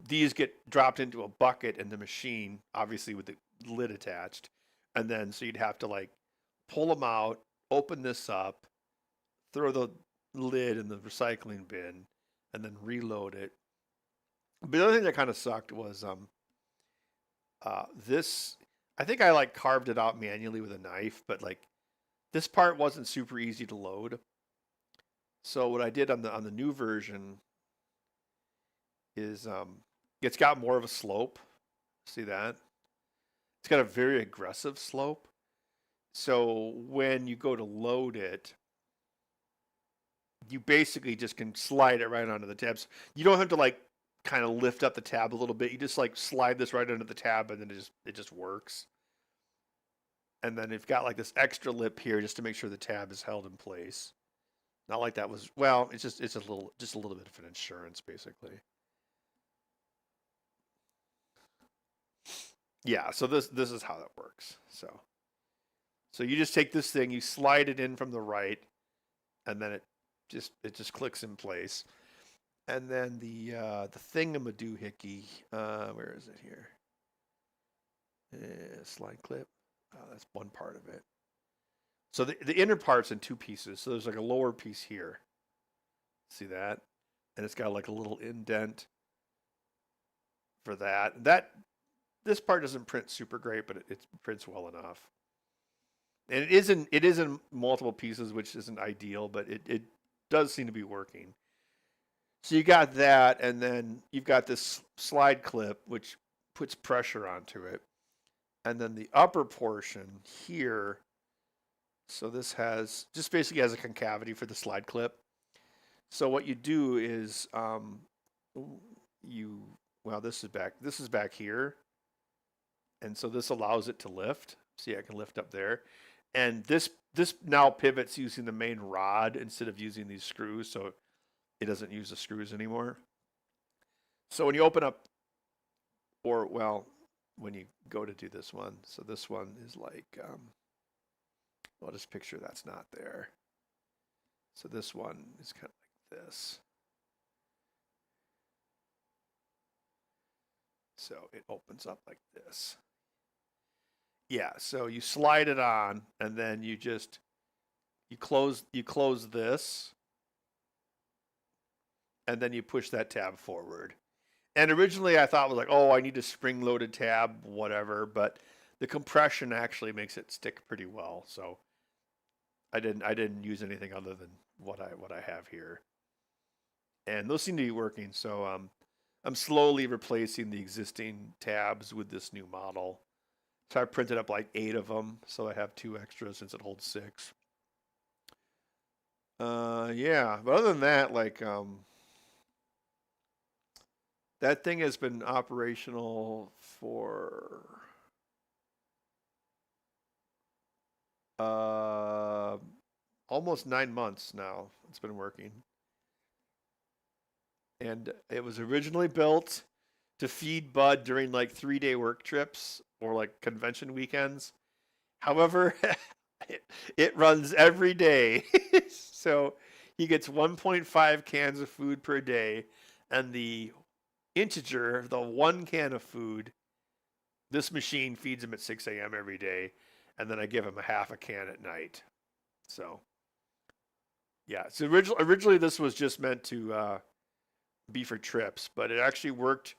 S1: these get dropped into a bucket in the machine, obviously with the lid attached. And then so you'd have to like pull them out, open this up, throw the lid in the recycling bin, and then reload it. But the other thing that kind of sucked was this. I think I like carved it out manually with a knife, but like this part wasn't super easy to load. So what I did on the new version is it's got more of a slope. See that? It's got a very aggressive slope. So when you go to load it, you basically just can slide it right onto the tabs. You don't have to like kind of lift up the tab a little bit. You just like slide this right under the tab, and then it just works. And then you've got like this extra lip here just to make sure the tab is held in place. Not like that was well. It's a little bit of an insurance basically. Yeah. So this is how that works. So you just take this thing, you slide it in from the right, and then it just clicks in place. And then the thingamadoohickey, where is it here? Slide clip. That's one part of it. So the inner part's in 2 pieces. So there's like a lower piece here. See that? And it's got like a little indent for that. This part doesn't print super great, but it prints well enough. And it is in multiple pieces, which isn't ideal, but it does seem to be working. So you got that, and then you've got this slide clip, which puts pressure onto it. And then the upper portion here, so this just basically has a concavity for the slide clip. So what you do is this is back here. And so this allows it to lift. See, I can lift up there. And this now pivots using the main rod instead of using these screws, so it doesn't use the screws anymore. So when you open up, when you go to do this one, so this one is like, I'll just picture that's not there. So this one is kind of like this. So it opens up like this. Yeah, so you slide it on, and then you close this, and then you push that tab forward. And originally I thought it was like, oh, I need a spring-loaded tab, whatever, but the compression actually makes it stick pretty well. So I didn't use anything other than what I have here. And those seem to be working. So I'm slowly replacing the existing tabs with this new model. So I printed up like 8 of them, so I have 2 extras since it holds 6. Yeah, but other than that, like that thing has been operational for almost 9 months now. It's been working. And it was originally built to feed Bud during like 3-day work trips or like convention weekends. However, it runs every day. So he gets 1.5 cans of food per day, and the integer, the 1 can of food, this machine feeds him at 6 a.m. every day, and then I give him a half a can at night. So yeah, so originally this was just meant to be for trips, but it actually worked.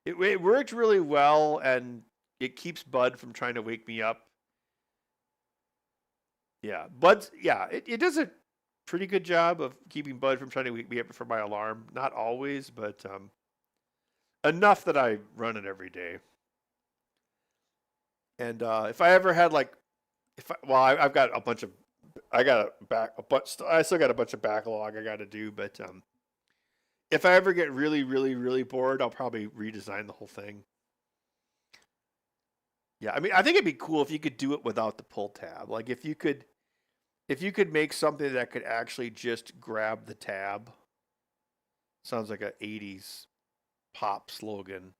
S1: It worked really well, and it keeps Bud from trying to wake me up. Yeah, it does a pretty good job of keeping Bud from trying to wake me up for my alarm. Not always, but enough that I run it every day. And if I ever had like, I've got a bunch of, I got a bunch. I still got a bunch of backlog I got to do. But if I ever get really, really, really bored, I'll probably redesign the whole thing. Yeah, I mean, I think it'd be cool if you could do it without the pull tab. Like if you could make something that could actually just grab the tab. Sounds like a '80s pop slogan.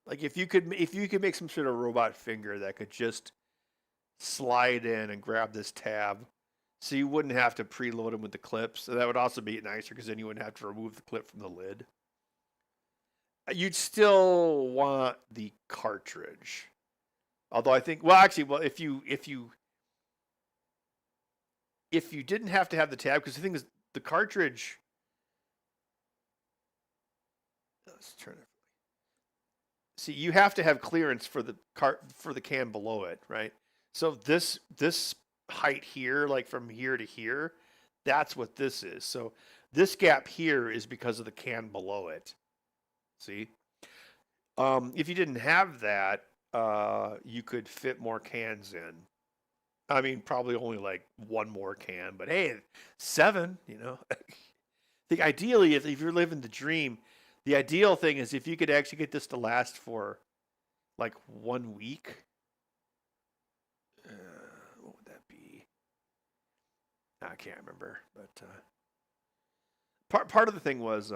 S1: Like if you could make some sort of robot finger that could just slide in and grab this tab, so you wouldn't have to preload them with the clips. So that would also be nicer because then you wouldn't have to remove the clip from the lid. You'd still want the cartridge. Although I think, well, actually, well, if you didn't have to have the tab, because the thing is, the cartridge. Let's turn it. See, you have to have clearance for the can below it, right? So this height here, like from here to here, that's what this is. So this gap here is because of the can below it. See, if you didn't have that, you could fit more cans in. I mean, probably only like one more can, but hey, 7, you know. I think ideally, if you're living the dream, the ideal thing is if you could actually get this to last for like 1 week. What would that be? I can't remember, but part of the thing was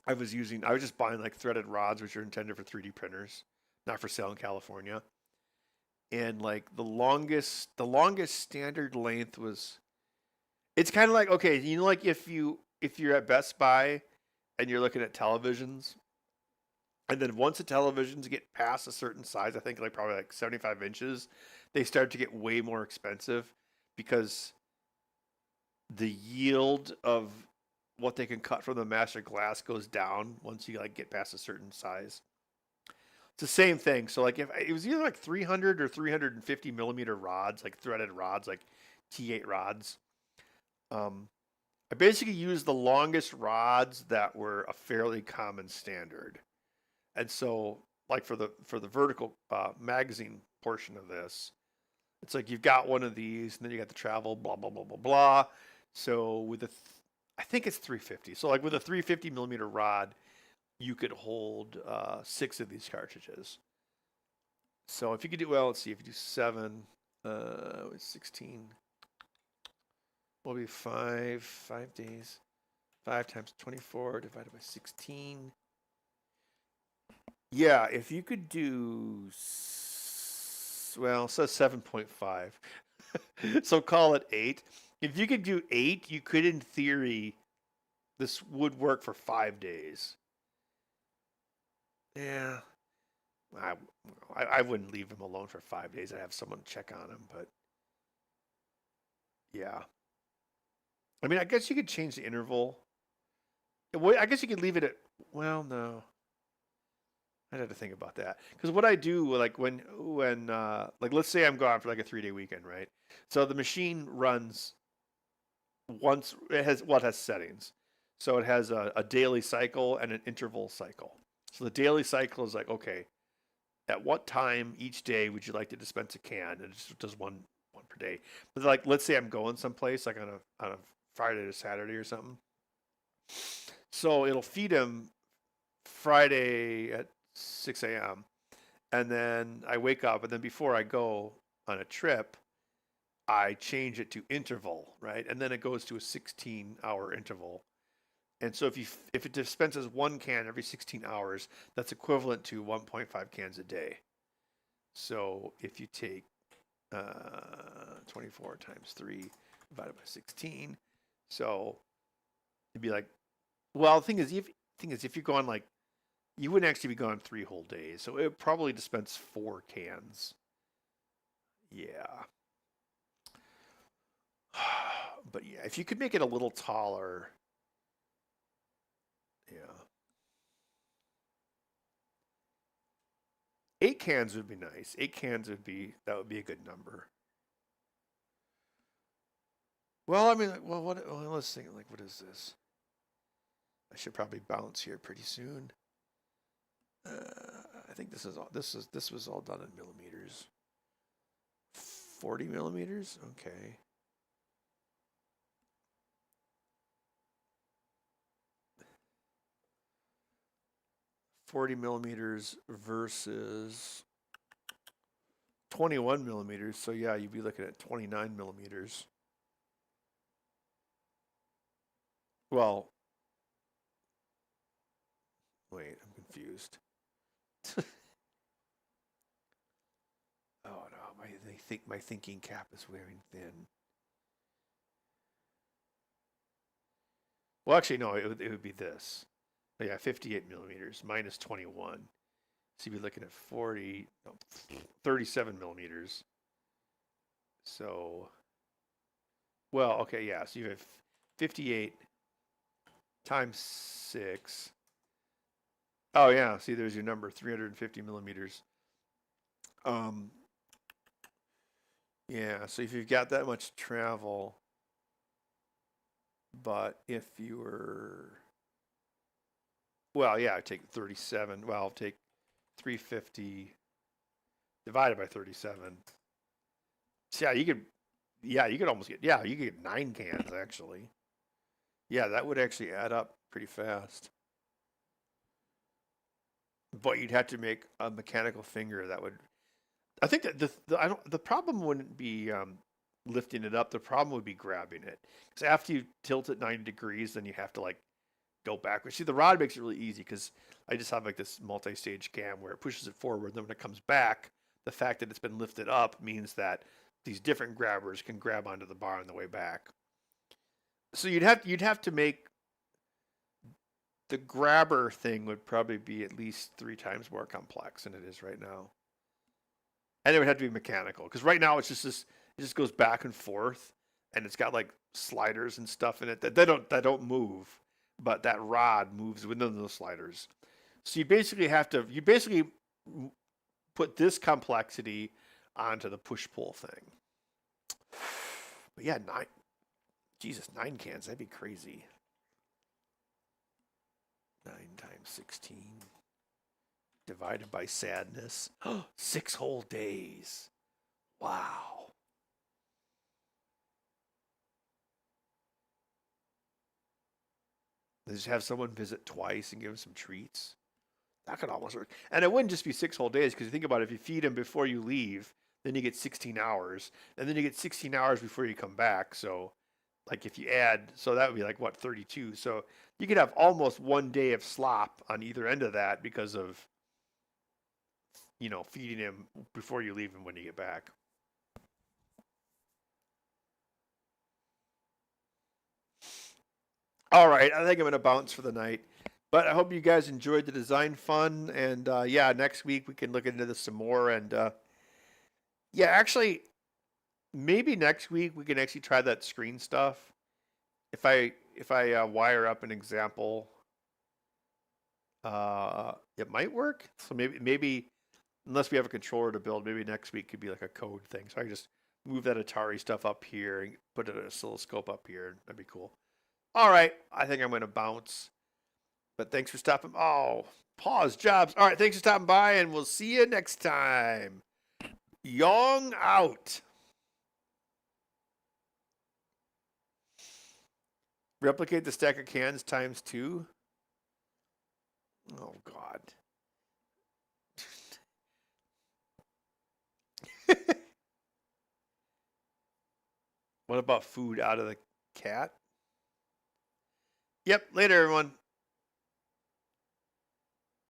S1: I was just buying like threaded rods, which are intended for 3D printers, not for sale in California. And like the longest standard length was, it's kind of like, okay, you know, like if you're at Best Buy and you're looking at televisions, and then once the televisions get past a certain size, I think like probably like 75 inches, they start to get way more expensive because the yield of what they can cut from the master glass goes down once you like get past a certain size. It's the same thing. So like if it was either like 300 or 350 millimeter rods, like threaded rods, like T8 rods. I basically used the longest rods that were a fairly common standard. And so like for the vertical magazine portion of this, it's like you've got one of these, and then you got the travel, blah blah blah blah blah. So with I think it's 350. So like with a 350 millimeter rod, you could hold 6 of these cartridges. So if you could do, well, let's see, if you do 7, 16, will be 5 days. 5 times 24 divided by 16. Yeah, if you could do, well, it says 7.5. So call it 8. If you could do 8, you could, in theory, this would work for 5 days. Yeah. I wouldn't leave him alone for 5 days. I'd have someone check on him, but yeah. I mean, I guess you could change the interval. I guess you could leave it at, well, no. I'd have to think about that. Because what I do, like when like let's say I'm gone for like a 3-day weekend, right? So the machine runs once, it has settings. So it has a daily cycle and an interval cycle. So the daily cycle is like, okay, at what time each day would you like to dispense a can? And it just does one per day. But like, let's say I'm going someplace like on a Friday to Saturday or something. So it'll feed him Friday at 6 a.m. And then I wake up, and then before I go on a trip, I change it to interval, right? And then it goes to a 16-hour interval. And so if it dispenses 1 can every 16 hours, that's equivalent to 1.5 cans a day. So if you take 24 times 3 divided by 16, so it'd be like, well, the thing is, if you're going like, you wouldn't actually be gone 3 whole days, so it would probably dispense 4 cans. Yeah. But yeah, if you could make it a little taller, yeah. 8 cans would be nice. 8 cans would be a good number. Well, I mean, well, let's think. Like, what is this? I should probably bounce here pretty soon. I think this was all done in millimeters. 40 millimeters? Okay. $40 versus 21 millimeters. So yeah, you'd be looking at 29 millimeters. Well, wait, I'm confused. Oh no, my thinking cap is wearing thin. Well, actually, no, it would be this. Oh, yeah, 58 millimeters minus 21. So you'd be looking at 37 millimeters. So, well, okay, yeah. So you have 58 times 6. Oh, yeah. See, there's your number, 350 millimeters. Yeah, so if you've got that much travel, but if you were, well, yeah, I take 37. Well, I'll take 350 divided by 37. So you could almost get, you could get 9 cans actually. Yeah, that would actually add up pretty fast. But you'd have to make a mechanical finger that would. I think that the problem wouldn't be lifting it up. The problem would be grabbing it. Because after you tilt it 90 degrees, then you have to like go backwards. See, the rod makes it really easy because I just have like this multi-stage cam where it pushes it forward. Then when it comes back, the fact that it's been lifted up means that these different grabbers can grab onto the bar on the way back. So you'd have to make the grabber thing would probably be at least 3 times more complex than it is right now. And it would have to be mechanical because right now it's just this. It just goes back and forth, and it's got like sliders and stuff in it that don't move, but that rod moves within those sliders. So you basically put this complexity onto the push pull thing. But yeah, 9 cans, that'd be crazy. 9 times 16 divided by sadness. 6 whole days. Wow. They just have someone visit twice and give them some treats. That could almost work. And it wouldn't just be 6 whole days because you think about it, if you feed them before you leave, then you get 16 hours. And then you get 16 hours before you come back. So, like if you add, so that would be like what, 32. So you could have almost 1 day of slop on either end of that because of, feeding him before you leave him when you get back. All right, I think I'm going to bounce for the night. But I hope you guys enjoyed the design fun. And yeah, next week we can look into this some more. And yeah, actually, maybe next week we can actually try that screen stuff. If I wire up an example, it might work. So maybe unless we have a controller to build, maybe next week could be like a code thing. So I can just move that Atari stuff up here and put an oscilloscope up here. That'd be cool. All right, I think I'm going to bounce. But thanks for stopping. Oh, pause jobs. All right, thanks for stopping by, and we'll see you next time. Young out. Replicate the stack of cans times 2. Oh, God. What about food out of the cat? Yep, later, everyone.